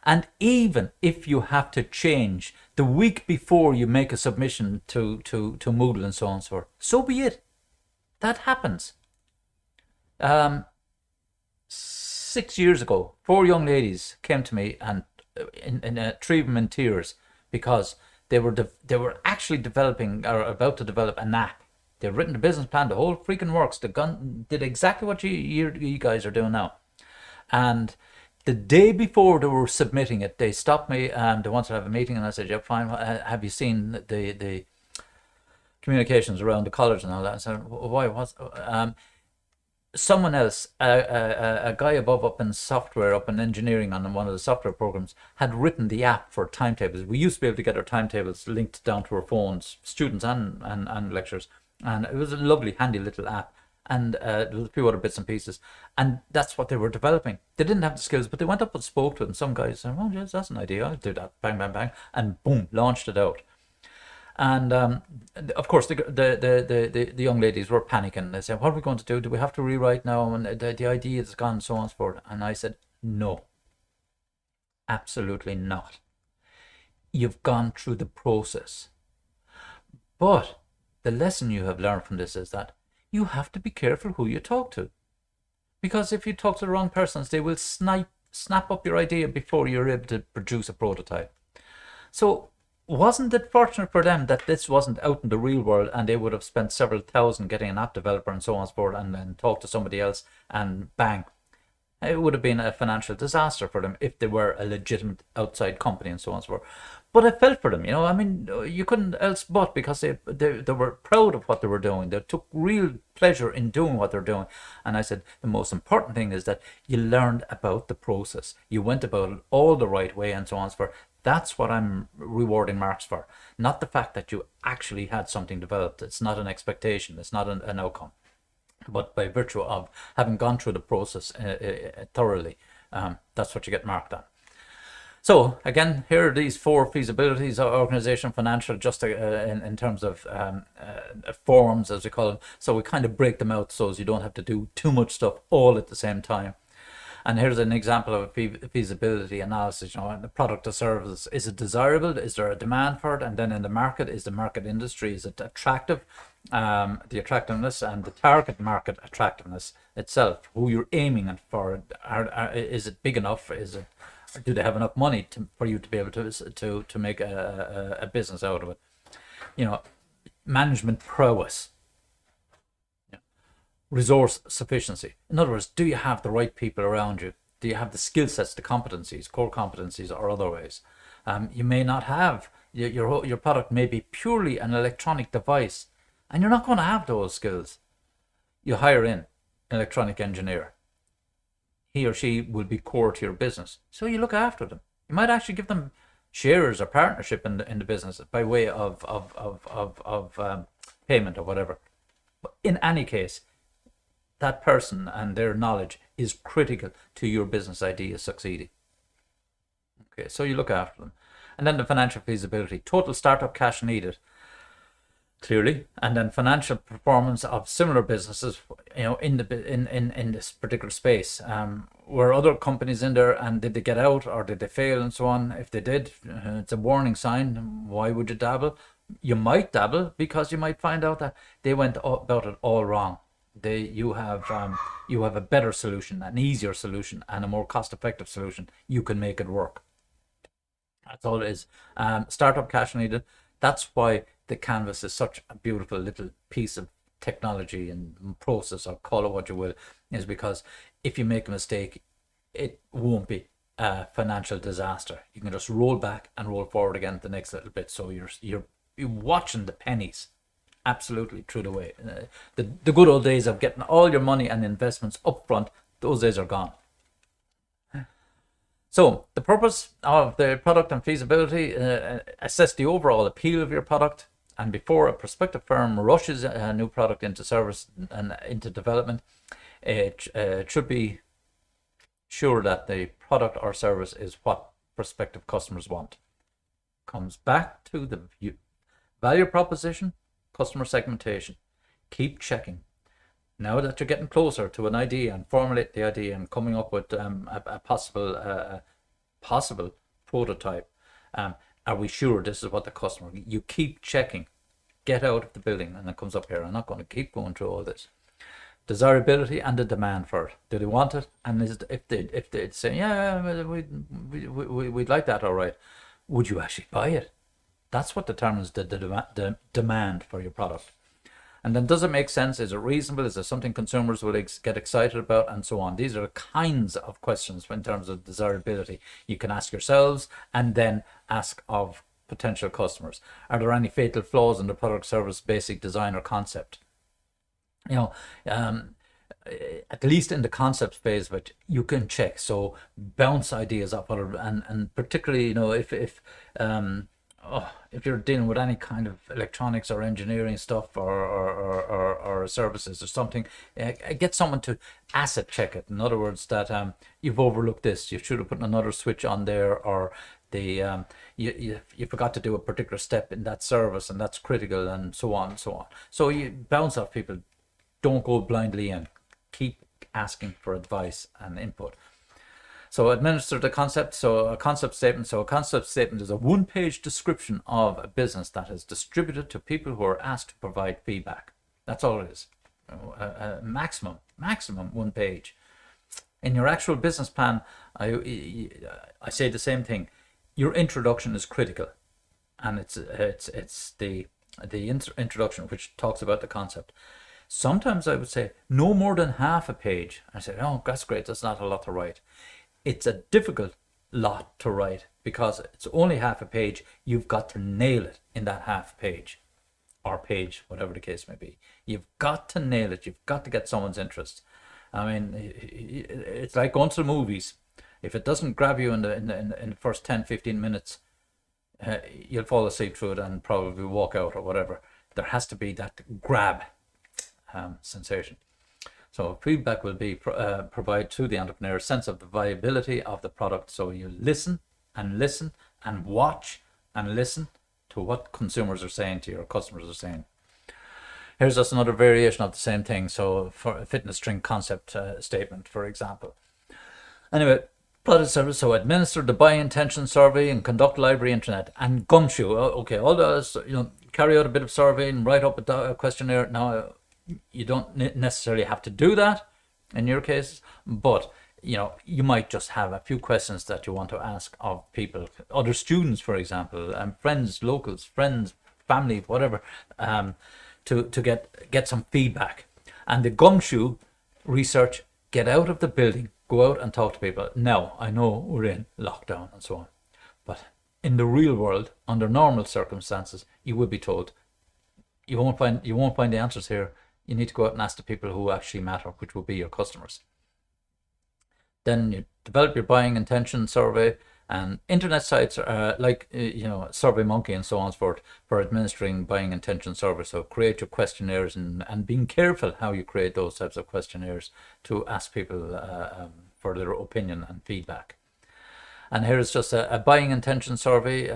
And even if you have to change the week before you make a submission to Moodle and so on and so forth, so be it. That happens. 6 years ago, 4 young ladies came to me and three of them in tears because they were actually developing or about to develop an app. They'd written the business plan, the whole freaking works. The gun did exactly what you guys are doing now. And the day before they were submitting it, they stopped me and they wanted to have a meeting. And I said, yeah, fine. Have you seen the communications around the college and all that? I said, why? Someone else, a guy above up in software, up in engineering on one of the software programs, had written the app for timetables. We used to be able to get our timetables linked down to our phones, students and lecturers. And it was a lovely, handy little app. And there was a few other bits and pieces. And that's what they were developing. They didn't have the skills, but they went up and spoke to it. And some guys said, oh, yes, that's an idea. I'll do that. Bang, bang, bang. And boom, launched it out. And of course, the young ladies were panicking. They said, what are we going to do? Do we have to rewrite now? And the idea is gone, so on and so forth. And I said, no, absolutely not. You've gone through the process. But the lesson you have learned from this is that you have to be careful who you talk to. Because if you talk to the wrong persons, they will snap up your idea before you're able to produce a prototype. So wasn't it fortunate for them that this wasn't out in the real world and they would have spent several thousand getting an app developer and so on and so forth and then talk to somebody else and bang. It would have been a financial disaster for them if they were a legitimate outside company and so on and so forth. But I felt for them, I mean, you couldn't else but, because they were proud of what they were doing. They took real pleasure in doing what they're doing. And I said, the most important thing is that you learned about the process. You went about it all the right way and so on and so forth. That's what I'm rewarding marks for. Not the fact that you actually had something developed. It's not an expectation. It's not an outcome. But by virtue of having gone through the process thoroughly, that's what you get marked on. So again, here are these 4 feasibilities: organization, financial, just in terms of forms, as we call them. So we kind of break them out so as you don't have to do too much stuff all at the same time. And here's an example of a feasibility analysis. The product or service, is it desirable? Is there a demand for it? And then in the market, is the market industry, is it attractive? The attractiveness and the target market attractiveness itself, who you're aiming for, is it big enough? Do they have enough money for you to be able to make a business out of it? Management prowess. Resource sufficiency. In other words, do you have the right people around you? Do you have the skill sets, the competencies, core competencies, or other ways? You may not have. Your product may be purely an electronic device, and you're not going to have those skills. You hire in an electronic engineer. He or she will be core to your business, so you look after them. You might actually give them shares or partnership in the business by way of payment or whatever. But in any case, that person and their knowledge is critical to your business idea succeeding. Okay, so you look after them. And then the financial feasibility: total startup cash needed, clearly, and then financial performance of similar businesses, in this particular space. Were other companies in there, and did they get out or did they fail and so on? If they did, it's a warning sign. Why would you dabble? You might dabble because you might find out that they went about it all wrong. You have a better solution, an easier solution, and a more cost-effective solution. You can make it work. That's all it is. Startup cash needed. That's why the Canvas is such a beautiful little piece of technology and process, or call it what you will, is because if you make a mistake, it won't be a financial disaster. You can just roll back and roll forward again the next little bit. So you're watching the pennies absolutely through the way. The good old days of getting all your money and investments up front, those days are gone. So the purpose of the product and feasibility: assess the overall appeal of your product, and before a prospective firm rushes a new product into service and into development, it should be sure that the product or service is what prospective customers want. Comes back to the value proposition, customer segmentation. Keep checking. Now that you're getting closer to an idea and formulate the idea and coming up with a possible prototype, are we sure this is what the customer? You keep checking. Get out of the building, and it comes up here. I'm not going to keep going through all this. Desirability and the demand for it. Do they want it? And if they say, yeah, we'd like that, all right, would you actually buy it? That's what determines the demand for your product. And then, does it make sense? Is it reasonable? Is it something consumers will get excited about? And so on. These are the kinds of questions in terms of desirability you can ask yourselves, and then ask of potential customers. Are there any fatal flaws in the product, service, basic design, or concept? At least in the concept phase, but you can check. So bounce ideas off other, and particularly, if you're dealing with any kind of electronics or engineering stuff or services or something, get someone to asset check it. In other words, that you've overlooked this. You should have put another switch on there, or you forgot to do a particular step in that service, and that's critical, and so on and so on. So you bounce off people. Don't go blindly in. Keep asking for advice and input. So administer the concept. So a concept statement. So a concept statement is a one-page description of a business that is distributed to people who are asked to provide feedback. That's all it is. Maximum 1 page. In your actual business plan, I say the same thing. Your introduction is critical, and it's the introduction which talks about the concept. Sometimes I would say no more than half a page. I say, oh, that's great. That's not a lot to write. It's a difficult lot to write because it's only half a page. You've got to nail it in that half page, or page, whatever the case may be. You've got to nail it. You've got to get someone's interest. I mean, it's like going to the movies. If it doesn't grab you in the first 10-15 minutes, you'll fall asleep through it and probably walk out or whatever. There has to be that grab sensation. So feedback will be provide to the entrepreneur a sense of the viability of the product. So you listen and listen and watch and listen to what consumers are saying to you or customers are saying. Here's just another variation of the same thing. So for a fitness drink concept statement, for example. Anyway, product service. So administer the buy intention survey and conduct library internet and Gumshoe. Okay, all those, carry out a bit of survey and write up a questionnaire. Now, you don't necessarily have to do that in your case, but you might just have a few questions that you want to ask of people, other students, for example, friends, locals, friends, family, whatever, to get some feedback. And the Gumshoe research, get out of the building, go out and talk to people. Now, I know we're in lockdown and so on, but in the real world, under normal circumstances, you will be told you won't find the answers here. You need to go out and ask the people who actually matter, which will be your customers. Then you develop your buying intention survey, and internet sites are like SurveyMonkey and so on and so forth for administering buying intention surveys. So create your questionnaires and being careful how you create those types of questionnaires to ask people for their opinion and feedback. And here's just a buying intention survey.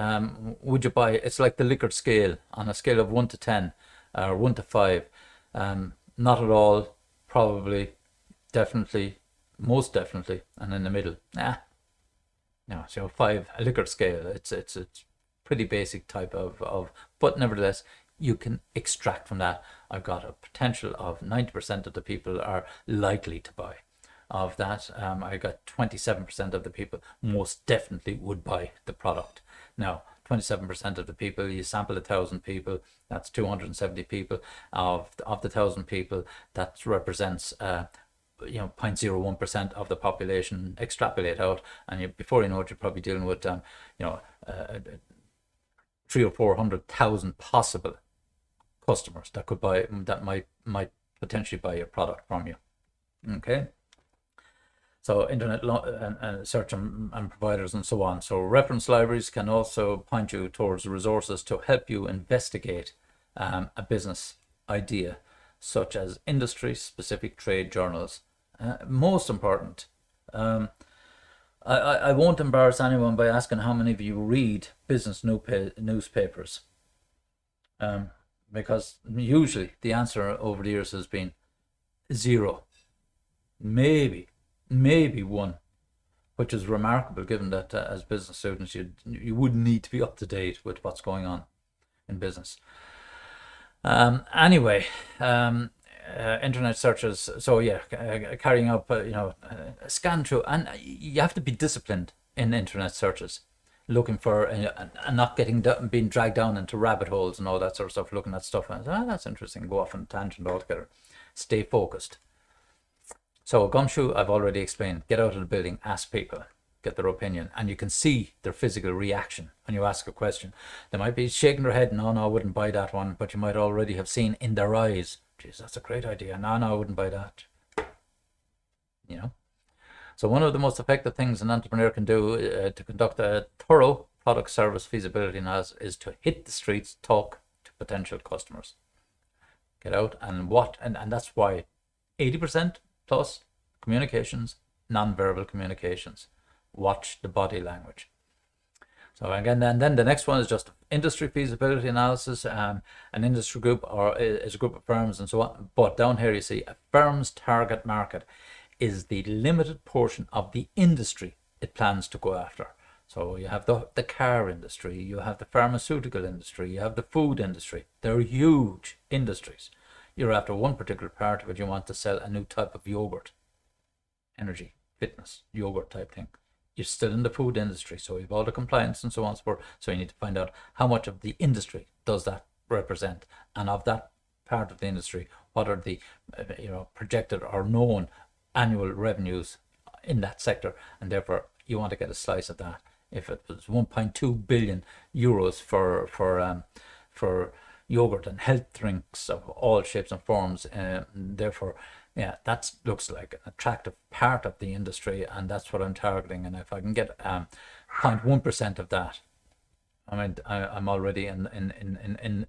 Would you buy? It's like the Likert scale on a scale of 1 to 10 or 1 to 5. Not at all, probably, definitely, most definitely, and in the middle. No, so 5, a Likert scale. It's pretty basic type of, but nevertheless, you can extract from that. I've got a potential of 90% of the people are likely to buy. Of that, I got 27% of the people most definitely would buy the product. Now, 27% of the people, you sample 1,000 people, that's 270 people. Of the 1,000 people, that represents 0.01% of the population. Extrapolate out, and before you know it, you're probably dealing with 300,000 or 400,000 possible customers that could buy, that might potentially buy your product from you. Okay. So internet and search and providers and so on. So reference libraries can also point you towards resources to help you investigate a business idea, such as industry-specific trade journals. Most important, I won't embarrass anyone by asking how many of you read business newspapers, because usually the answer over the years has been 0, maybe 1, which is remarkable given that as business students you would need to be up to date with what's going on in business. Anyway, internet searches. So yeah, carrying up a scan through, and you have to be disciplined in internet searches, looking for and not being dragged down into rabbit holes and all that sort of stuff, looking at stuff and that's interesting, go off on a tangent altogether. Stay focused. So Gumshoe, I've already explained. Get out of the building, ask people, get their opinion, and you can see their physical reaction when you ask a question. They might be shaking their head, no, I wouldn't buy that one, but you might already have seen in their eyes, geez, that's a great idea. No, I wouldn't buy that. So one of the most effective things an entrepreneur can do to conduct a thorough product service feasibility analysis is to hit the streets, talk to potential customers. Get out and that's why 80% plus communications, non-verbal communications. Watch the body language. So again, then the next one is just industry feasibility analysis. An industry group is a group of firms and so on. But down here you see a firm's target market is the limited portion of the industry it plans to go after. So you have the car industry, you have the pharmaceutical industry, you have the food industry. They're huge industries. You're after one particular part of it. You want to sell a new type of yogurt, energy, fitness, yogurt type thing. You're still in the food industry, so you've all the compliance and so on and so forth. So you need to find out how much of the industry does that represent, and of that part of the industry, what are the projected or known annual revenues in that sector, and therefore you want to get a slice of that. If it was 1.2 billion euros for yogurt and health drinks of all shapes and forms, therefore that looks like an attractive part of the industry, and that's what I'm targeting. And if I can get 0.1% of that, I mean I'm already in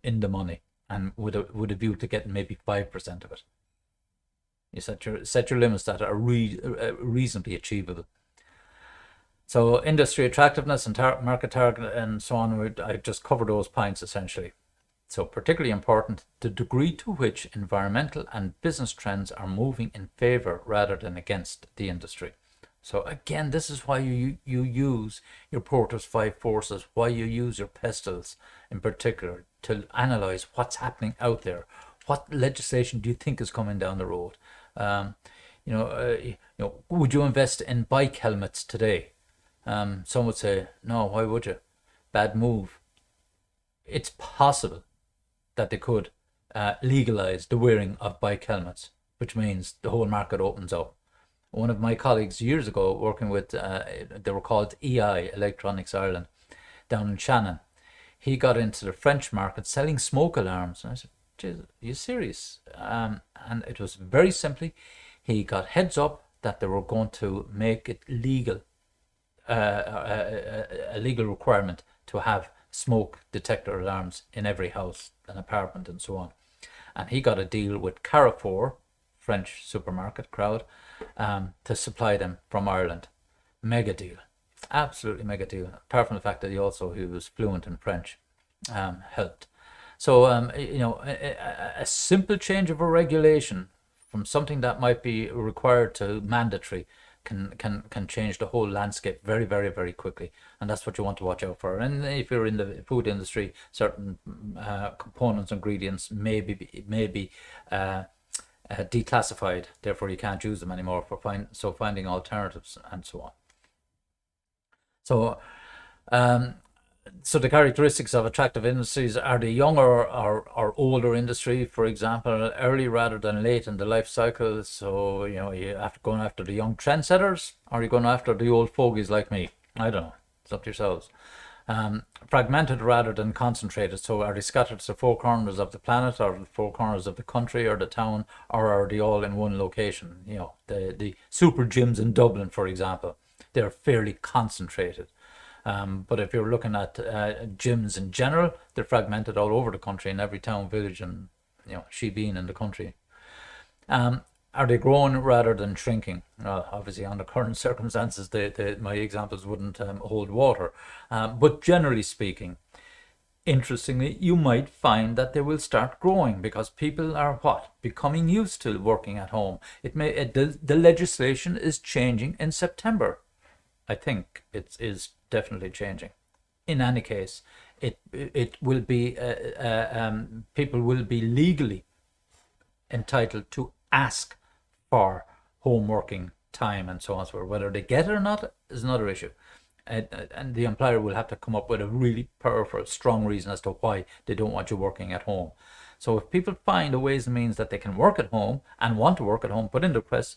the money, and with a view to getting maybe 5% of it. You set your limits that are reasonably achievable. So industry attractiveness and market target and so on, I just covered those points essentially. So particularly important, the degree to which environmental and business trends are moving in favor rather than against the industry. So again, this is why you use your Porter's five forces, why you use your PESTELs in particular, to analyze what's happening out there. What legislation do you think is coming down the road? Would you invest in bike helmets today? Some would say, no, why would you? Bad move. It's possible that they could legalize the wearing of bike helmets, which means the whole market opens up. One of my colleagues years ago, working with, they were called EI, Electronics Ireland, down in Shannon, he got into the French market selling smoke alarms. And I said, "Jeez, are you serious?" And it was very simply, he got heads up that they were going to make it legal, a legal requirement to have smoke detector alarms in every house, an apartment, and so on. And he got a deal with Carrefour, French supermarket crowd, to supply them from Ireland. Mega deal, absolutely mega deal. Apart from the fact that he was fluent in French, helped. So a simple change of a regulation from something that might be required to mandatory can change the whole landscape very, very, very quickly, and that's what you want to watch out for. And if you're in the food industry, certain components, ingredients may be declassified, therefore you can't use them anymore for finding alternatives and so on. So the characteristics of attractive industries are the younger or older industry, for example, early rather than late in the life cycle. So you have to go after the young trendsetters, or are you going after the old fogies like me? I don't know, it's up to yourselves. Fragmented rather than concentrated. So are they scattered to the four corners of the planet, or the four corners of the country or the town, or are they all in one location? The super gyms in Dublin, for example, they're fairly concentrated. But if you're looking at gyms in general, they're fragmented all over the country, in every town, village, and shebeen in the country. Are they growing rather than shrinking? Obviously, under current circumstances, my examples wouldn't hold water. But generally speaking, interestingly, you might find that they will start growing because people are becoming used to working at home. The legislation is changing in September. I think it is definitely changing. In any case, it will be people will be legally entitled to ask for home working time and so on. So whether they get it or not is another issue, and the employer will have to come up with a really powerful, strong reason as to why they don't want you working at home. So if people find a ways and means that they can work at home and want to work at home, put in the request,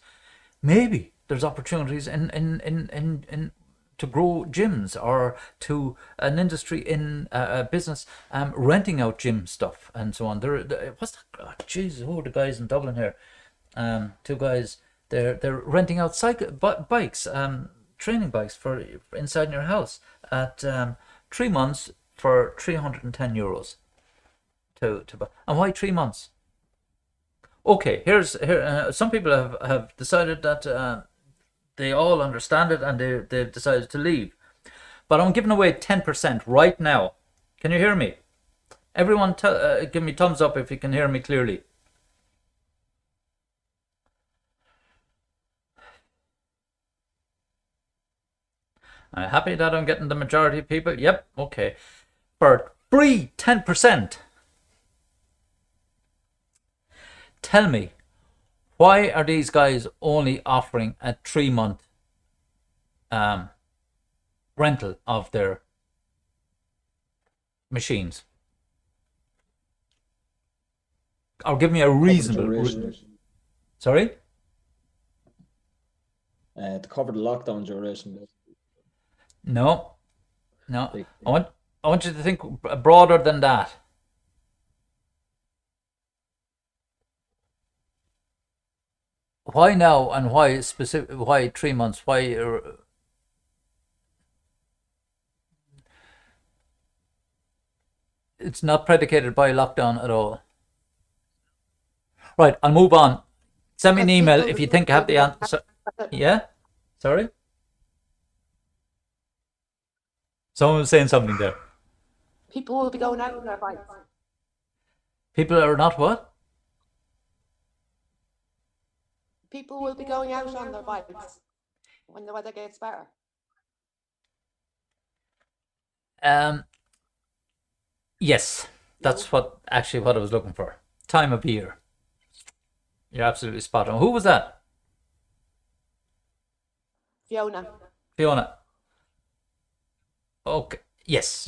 maybe there's opportunities in to grow gyms, or to an industry in a business renting out gym stuff and so on. What's that? Oh, geez, the guys in Dublin here, two guys, they're renting out bikes, training bikes for inside your house at 3 months for €310 to buy. And why 3 months? Okay, here some people have decided that they all understand it, and they've decided to leave. But I'm giving away 10% right now. Can you hear me? Everyone give me thumbs up if you can hear me clearly. I'm happy that I'm getting the majority of people. Yep, okay. For free 10%. Tell me, why are these guys only offering a 3-month rental of their machines? Or give me a reasonable... Sorry? To cover the lockdown duration. No. I want you to think broader than that. Why now, and why 3 months? Why? It's not predicated by lockdown at all. Right, I'll move on. Send me an email if you think I have the answer. Yeah? Sorry? Someone was saying something there. People will be going out on their bikes. People are not what? People will be going out on their bikes when the weather gets better. Yes, that's what I was looking for. Time of year. You're absolutely spot on. Who was that? Fiona. Fiona. Okay. Yes.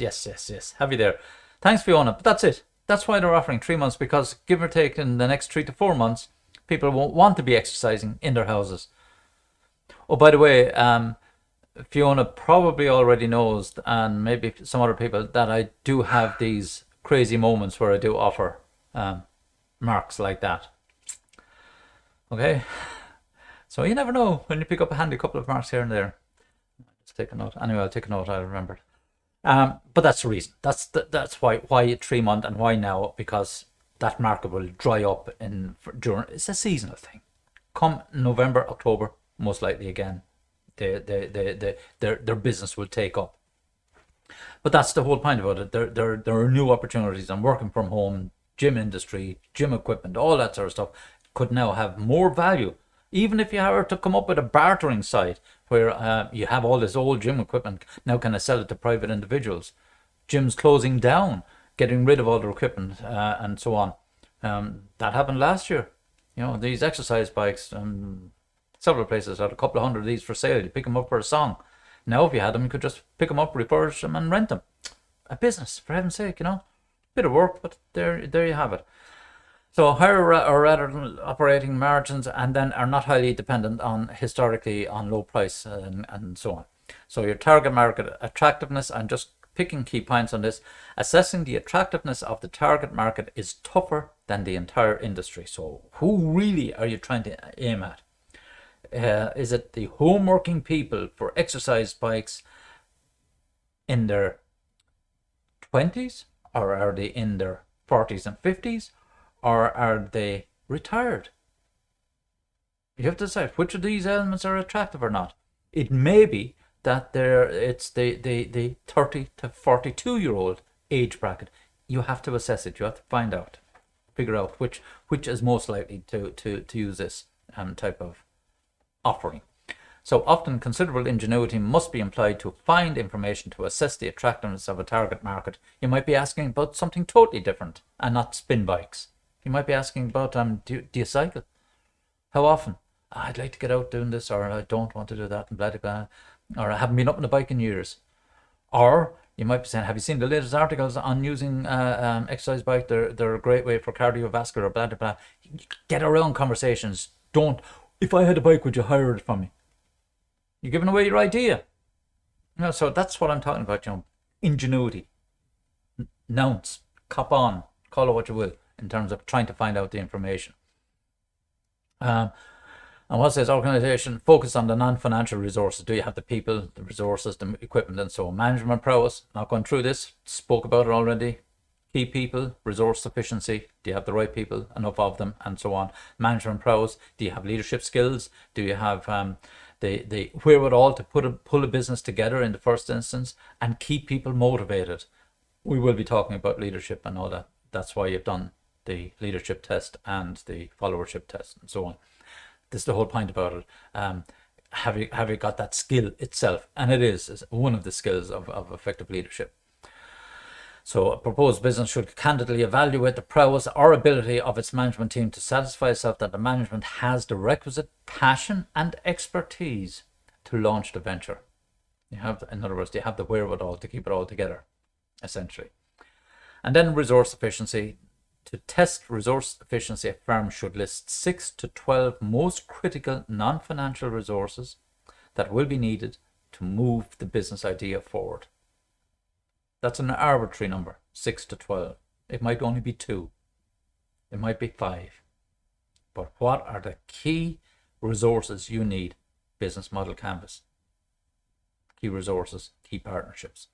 Have you there? Thanks, Fiona. But that's it. That's why they're offering 3 months, because give or take in the next 3 to 4 months, people won't want to be exercising in their houses. Oh, by the way, Fiona probably already knows, and maybe some other people, that I do have these crazy moments where I do offer marks like that. Okay, so you never know when you pick up a handy couple of marks here and there. Just take a note. Anyway, I'll take a note. I'll remember. But that's the reason. That's why 3 months and why now, because that market will dry up during. It's a seasonal thing. Come November, October, most likely again, their business will take up. But that's the whole point about it. There are new opportunities, and working from home, gym industry, gym equipment, all that sort of stuff could now have more value. Even if you were to come up with a bartering site where you have all this old gym equipment, now can I sell it to private individuals? Gyms closing down, getting rid of all their equipment, and so on. That happened last year. These exercise bikes, several places had a couple of hundred of these for sale. You pick them up for a song. Now, if you had them, you could just pick them up, refurbish them, and rent them. A business, for heaven's sake, Bit of work, but there you have it. So higher or rather operating margins, and then are not highly dependent on historically on low price and so on. So your target market attractiveness, I'm just picking key points on this. Assessing the attractiveness of the target market is tougher than the entire industry. So who really are you trying to aim at? Is it the home working people for exercise bikes in their 20s, or are they in their 40s and 50s? Or are they retired? You have to decide which of these elements are attractive or not. It may be that it's the 30 to 42-year-old age bracket. You have to assess it. You have to find out, figure out which is most likely to use this type of offering. So often considerable ingenuity must be employed to find information to assess the attractiveness of a target market. You might be asking about something totally different and not spin bikes. You might be asking about, do you cycle? How often? I'd like to get out doing this, or I don't want to do that, and blah, blah, blah. Or I haven't been up on a bike in years. Or you might be saying, have you seen the latest articles on using exercise bike? They're a great way for cardiovascular, blah, blah, blah. Get around conversations. Don't, if I had a bike, would you hire it from me? You're giving away your idea. So that's what I'm talking about, ingenuity. Nounce, cop on, call it what you will, in terms of trying to find out the information. And what says organization, focus on the non-financial resources. Do you have the people, the resources, the equipment, and so on? Management prowess, not going through this, spoke about it already. Key people, resource sufficiency, do you have the right people, enough of them, and so on. Management prowess, do you have leadership skills? Do you have the wherewithal to pull a business together in the first instance and keep people motivated? We will be talking about leadership and all that. That's why you've done the leadership test and the followership test and so on. This is the whole point about it. Have you got that skill itself? And it is one of the skills of effective leadership. So a proposed business should candidly evaluate the prowess or ability of its management team to satisfy itself that the management has the requisite passion and expertise to launch the venture. In other words, they have the wherewithal to keep it all together, essentially. And then resource efficiency. To test resource efficiency, a firm should list 6 to 12 most critical non-financial resources that will be needed to move the business idea forward. That's an arbitrary number, 6 to 12. It might only be 2. It might be 5. But what are the key resources you need? Business model canvas. Key resources, key partnerships.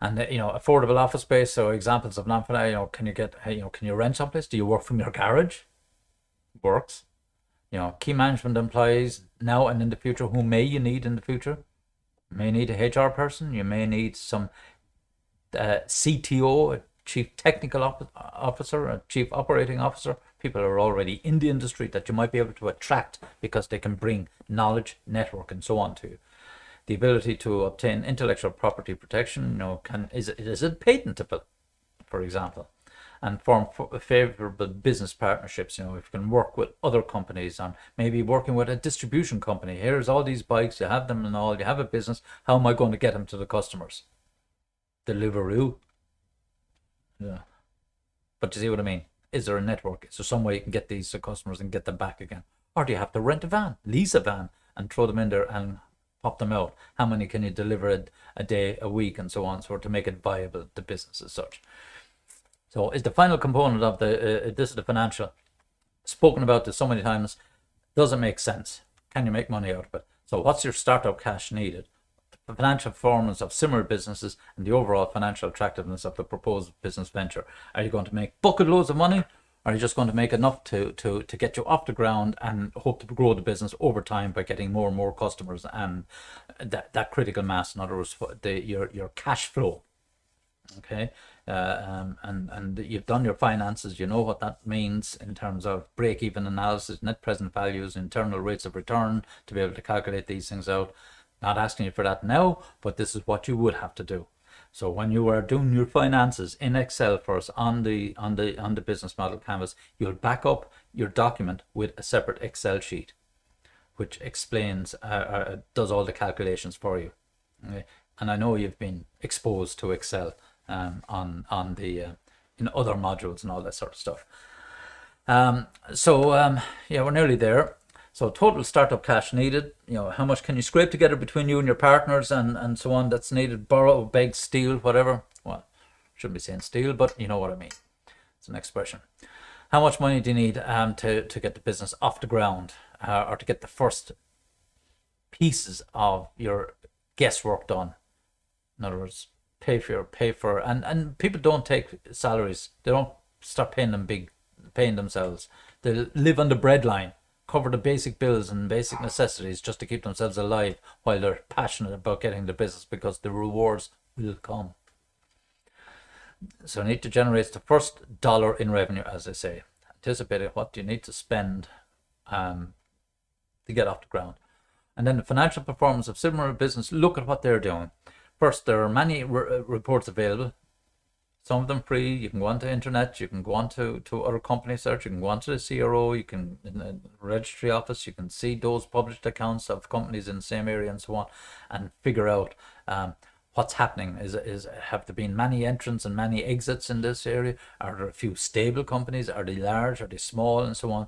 And affordable office space. So examples of non-financial. Can you rent someplace? Do you work from your garage? Works. Key management employees now and in the future. Who may you need in the future? You may need a HR person. You may need some CTO, a chief technical officer, a chief operating officer. People are already in the industry that you might be able to attract because they can bring knowledge, network, and so on to you. The ability to obtain intellectual property protection, is it patentable, for example, and form favorable business partnerships. If you can work with other companies on maybe working with a distribution company. Here's all these bikes, you have them and all, you have a business. How am I going to get them to the customers? Deliveroo. Yeah. But you see what I mean? Is there a network? Is there some way you can get these to customers and get them back again? Or do you have to rent a van, lease a van, and throw them in there and pop them out? How many can you deliver a day, a week, and so on, so to make it viable, the business as such? So is the final component of this is the financial. Spoken about this so many times. Does it make sense? Can you make money out of it? So what's your startup cash needed? The financial performance of similar businesses and the overall financial attractiveness of the proposed business venture. Are you going to make bucket loads of money? Or are you just going to make enough to get you off the ground and hope to grow the business over time by getting more and more customers and that critical mass? In other words, your cash flow. Okay, and you've done your finances. You know what that means in terms of break-even analysis, net present values, internal rates of return, to be able to calculate these things out. Not asking you for that now, but this is what you would have to do. So when you are doing your finances in Excel first on the business model canvas, you'll back up your document with a separate Excel sheet, which explains, does all the calculations for you. Okay? And I know you've been exposed to Excel on the in other modules and all that sort of stuff. Yeah, we're nearly there. So total startup cash needed, how much can you scrape together between you and your partners and so on that's needed? Borrow, beg, steal, whatever. Well, shouldn't be saying steal, but you know what I mean. It's an expression. How much money do you need to get the business off the ground, or to get the first pieces of your guesswork done? In other words, pay for, and people don't take salaries. They don't start paying themselves. They live on the breadline, cover the basic bills and basic necessities just to keep themselves alive while they're passionate about getting the business, because the rewards will come. So you need to generate the first dollar in revenue, as I say. Anticipating what do you need to spend to get off the ground. And then the financial performance of similar business, look at what they're doing. First, there are many reports available. Some of them free. You can go onto the internet, you can go on to other company search, you can go onto the CRO, you can in the registry office, you can see those published accounts of companies in the same area and so on, and figure out what's happening. Have there been many entrants and many exits in this area? Are there a few stable companies? Are they large? Are they small? And so on.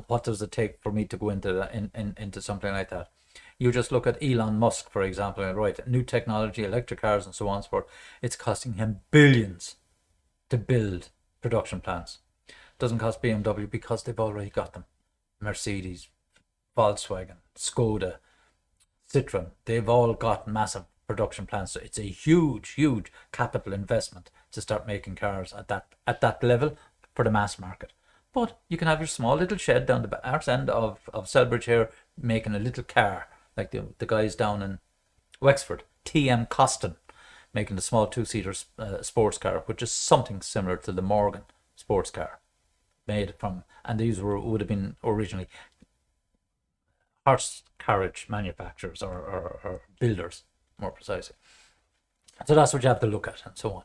What does it take for me to go into something like that? You just look at Elon Musk, for example, and right, new technology, electric cars and so on and so forth. It's costing him billions to build production plants. It doesn't cost BMW because they've already got them. Mercedes, Volkswagen, Skoda, Citroen, they've all got massive production plants. So it's a huge, huge capital investment to start making cars at that level for the mass market. But you can have your small little shed down the arse end of Selbridge here making a little car, like the guys down in Wexford, TM Costin, making the small two-seater sports car, which is something similar to the Morgan sports car, made from, and these would have been originally horse carriage manufacturers or builders, more precisely. So that's what you have to look at and so on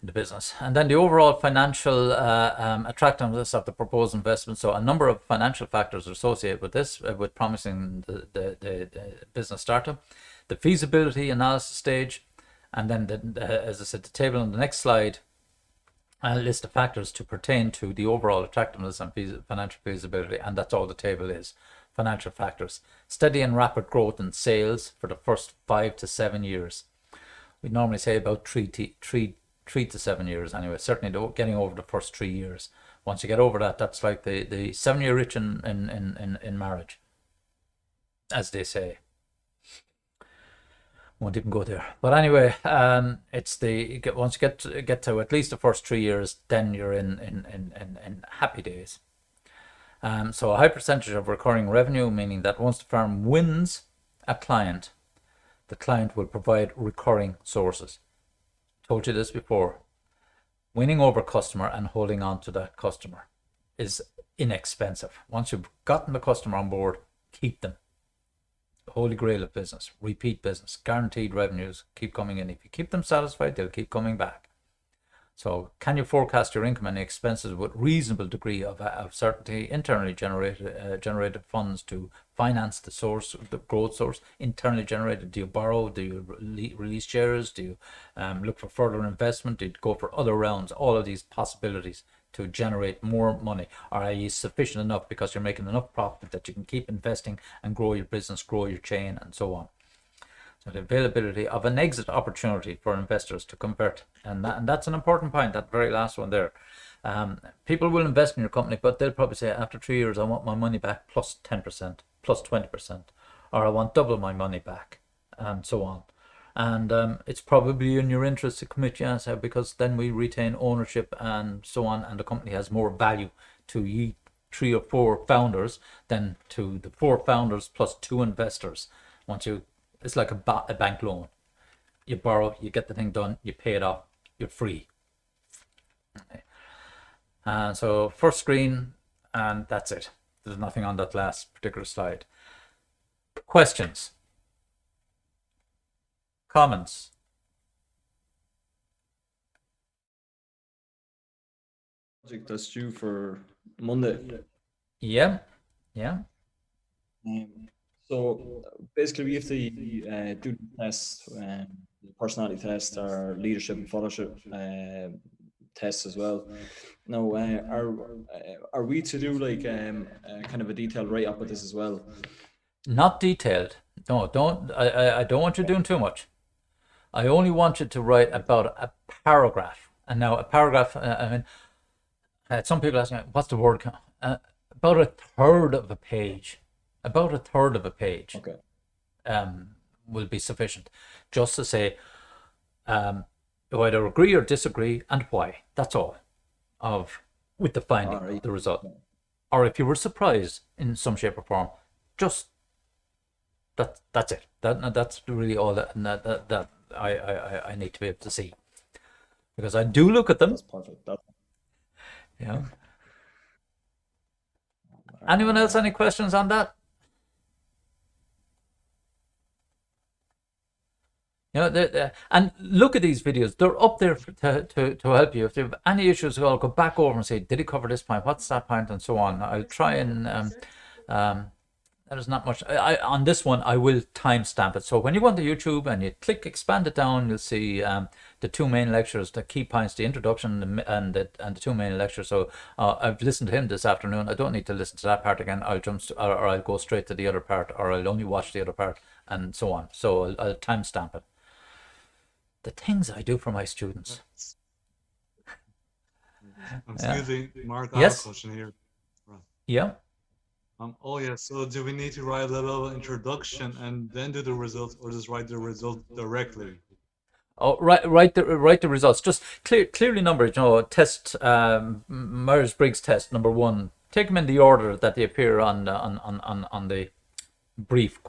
in the business. And then the overall financial attractiveness of the proposed investment. So a number of financial factors are associated with this, with promising the business startup. The feasibility analysis stage, and then as I said, the table on the next slide, a list of factors to pertain to the overall attractiveness and financial feasibility, and that's all the table is. Financial factors: steady and rapid growth in sales for the first 5 to 7 years. We normally say about 3 to 7 years anyway, certainly getting over the first 3 years. Once you get over that, that's like the 7-year itch in marriage, as they say. Won't even go there. But anyway, it's once you get to at least the first 3 years, then you're in happy days. So a high percentage of recurring revenue, meaning that once the firm wins a client, the client will provide recurring sources. Told you this before. Winning over customer and holding on to that customer is inexpensive. Once you've gotten the customer on board, keep them. The holy grail of business, repeat business, guaranteed revenues keep coming in. If you keep them satisfied, they'll keep coming back. So can you forecast your income and expenses with reasonable degree of certainty? Internally generated funds to finance the source, the growth source. Internally generated, do you borrow? Do you release shares? Do you look for further investment? Do you go for other rounds? All of these possibilities to generate more money. Are you sufficient enough because you're making enough profit that you can keep investing and grow your business, grow your chain, and so on? So the availability of an exit opportunity for investors to convert, and that's an important point, that very last one there. People will invest in your company, but they'll probably say after 3 years I want my money back plus 10%, plus 20%, or I want double my money back, and so on. And it's probably in your interest to commit, yes, because then we retain ownership and so on, and the company has more value to ye 3 or 4 founders than to the 4 founders plus 2 investors. Once you, it's like a bank loan. You borrow, you get the thing done, you pay it off, you're free. Okay. So first screen, and that's it. There's nothing on that last particular slide. Questions? Comments? Project that's due for Monday. Yeah. So basically, we have to do the tests, personality test, or leadership and followership tests as well. Now, are we to do like kind of a detailed write up of this as well? Not detailed. No, don't. I don't want you doing too much. I only want you to write about a paragraph. And now a paragraph. I mean, some people ask me, what's the word count? About a third of a page. About a third of a page. Okay. Will be sufficient. Just to say, you either agree or disagree, and why. That's all. With the finding of the result. Or if you were surprised in some shape or form, just that's it. That's really all that I need to be able to see, because I do look at them. That's perfect. Yeah. Anyone else? Any questions on that? You know, and look at these videos. They're up there to help you. If you have any issues, I'll go back over and say, did he cover this point? What's that point? And so on. I'll try and there's not much. On this one, I will timestamp it. So when you go onto YouTube and you click expand it down, you'll see the 2 main lectures, the key points, the introduction, and the 2 main lectures. So I've listened to him this afternoon. I don't need to listen to that part again. I'll jump or I'll go straight to the other part, or I'll only watch the other part, and so on. So I'll timestamp it. The things I do for my students. Excuse me, Mark, I have Yes? a question here. Yeah. Oh yeah, so do we need to write a little introduction and then do the results, or just write the result directly? Oh, write the results. Just clearly numbered. You know, test Myers-Briggs test number 1. Take them in the order that they appear on the brief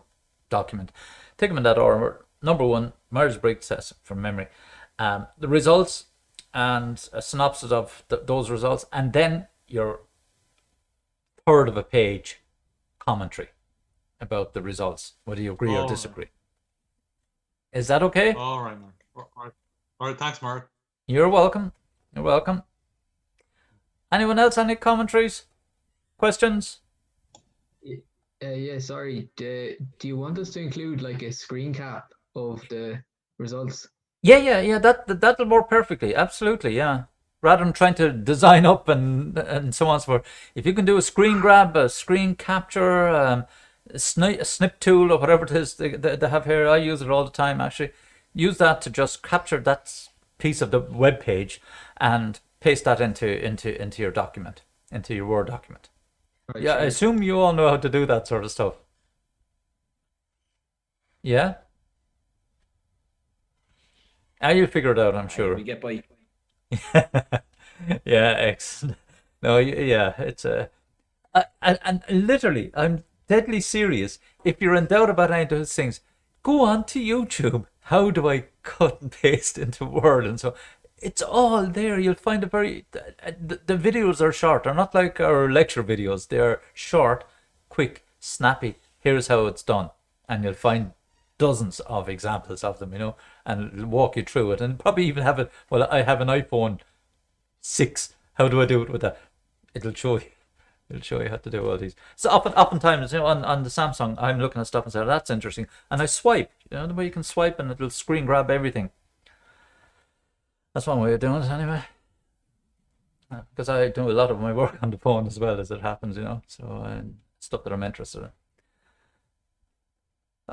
document. Take them in that order. Number 1, Myers-Briggs test from memory. The results and a synopsis of those results, and then your third of a page commentary about the results, whether you agree or disagree. Is that okay? All right, Mark. All right, thanks, Mark. You're welcome. You're welcome. Anyone else? Any commentaries? Questions? Yeah, sorry. Do you want us to include like a screen cap of the results? Yeah. That'll work perfectly. Absolutely, yeah. Rather than trying to design up and so on and so forth. If you can do a screen grab, a screen capture, a snip tool, or whatever it is they have here, I use it all the time actually. Use that to just capture that piece of the web page and paste that into your document, into your Word document. Right, Yeah, I sure. assume you all know how to do that sort of stuff. Yeah? You figure it out, I'm sure. We get by. Yeah, excellent. No, yeah, it's and literally, I'm deadly serious. If you're in doubt about any of those things, go on to YouTube. How do I cut and paste into Word? And so it's all there. You'll find the videos are short. They're not like our lecture videos. They're short, quick, snappy. Here's how it's done. And you'll find dozens of examples of them, and it'll walk you through it. And probably even have it. Well, I have an iPhone 6. How do I do it with that? It'll show you. It'll show you how to do all these. So oftentimes, on the Samsung, I'm looking at stuff and say, oh, that's interesting. And I swipe. The way you can swipe and it'll screen grab everything. That's one way of doing it anyway. Because I do a lot of my work on the phone as well as it happens, So stuff that I'm interested in.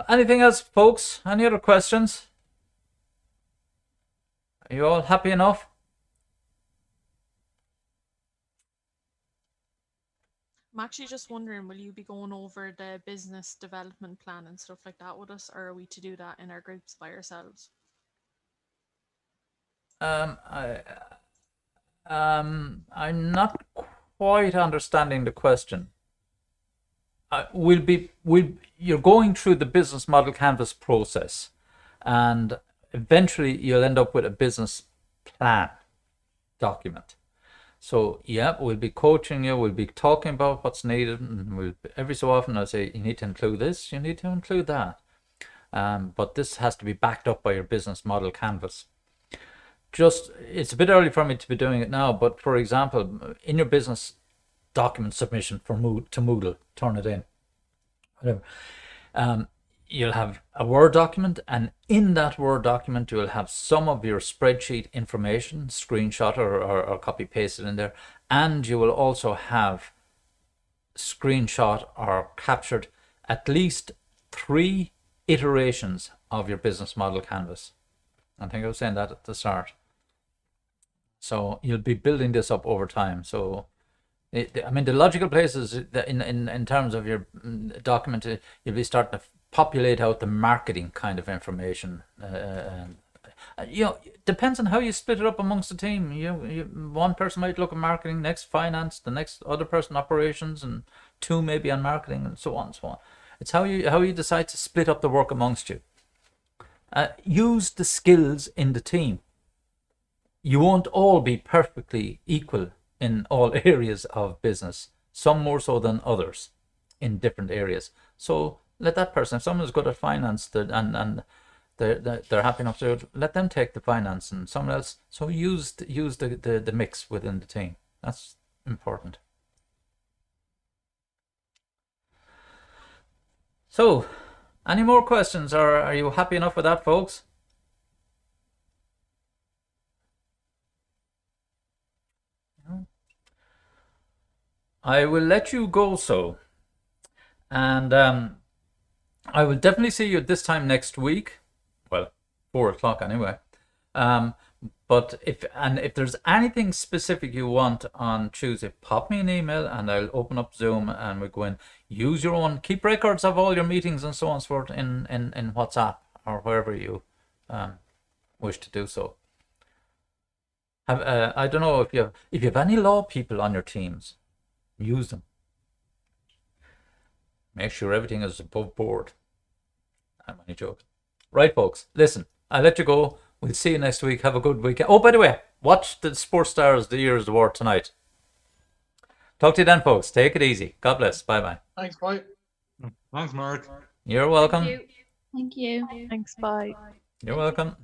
Anything else, folks? Any other questions? Are you all happy enough? I'm actually just wondering, will you be going over the business development plan and stuff like that with us, or are we to do that in our groups by ourselves? I'm not quite understanding the question. You're going through the business model canvas process, and eventually you'll end up with a business plan document. So yeah, we'll be coaching you, we'll be talking about what's needed, and every so often I'll say, you need to include this, you need to include that. But this has to be backed up by your business model canvas. It's a bit early for me to be doing it now, but for example, in your business document submission to Moodle, turn it in, whatever. You'll have a Word document, and in that Word document you will have some of your spreadsheet information, screenshot or copy pasted in there, and you will also have screenshot or captured at least 3 iterations of your business model canvas. I think I was saying that at the start. So you'll be building this up over time. So the logical place is that in terms of your document, you'll be starting to populate out the marketing kind of information. Depends on how you split it up amongst the team. One person might look at marketing, next finance, the next other person operations, and 2 maybe on marketing, and so on and so on. It's how you decide to split up the work amongst you. Use the skills in the team. You won't all be perfectly equal in all areas of business, some more so than others in different areas. So let that person, if someone's good at finance and they're happy enough to do it, let them take the finance, and someone else. So use the mix within the team. That's important. So, any more questions, or are you happy enough with that, folks? I will let you go, and I will definitely see you this time next week. Well, 4 o'clock anyway. But if there's anything specific you want on Tuesday, pop me an email and I'll open up Zoom and we go in. Use your own, keep records of all your meetings and so on and so forth in WhatsApp or wherever you wish to do so. I don't know if you have any law people on your teams, use them. Make sure everything is above board. I'm only joking. Right, folks, listen, I'll let you go. We'll see you next week. Have a good weekend. Oh, by the way, watch the Sports Stars, the Years of War tonight. Talk to you then, folks. Take it easy. God bless. Bye-bye. Thanks, bye. Thanks, Mark. You're welcome. Thank you. Thank you. Thanks, bye. You're welcome.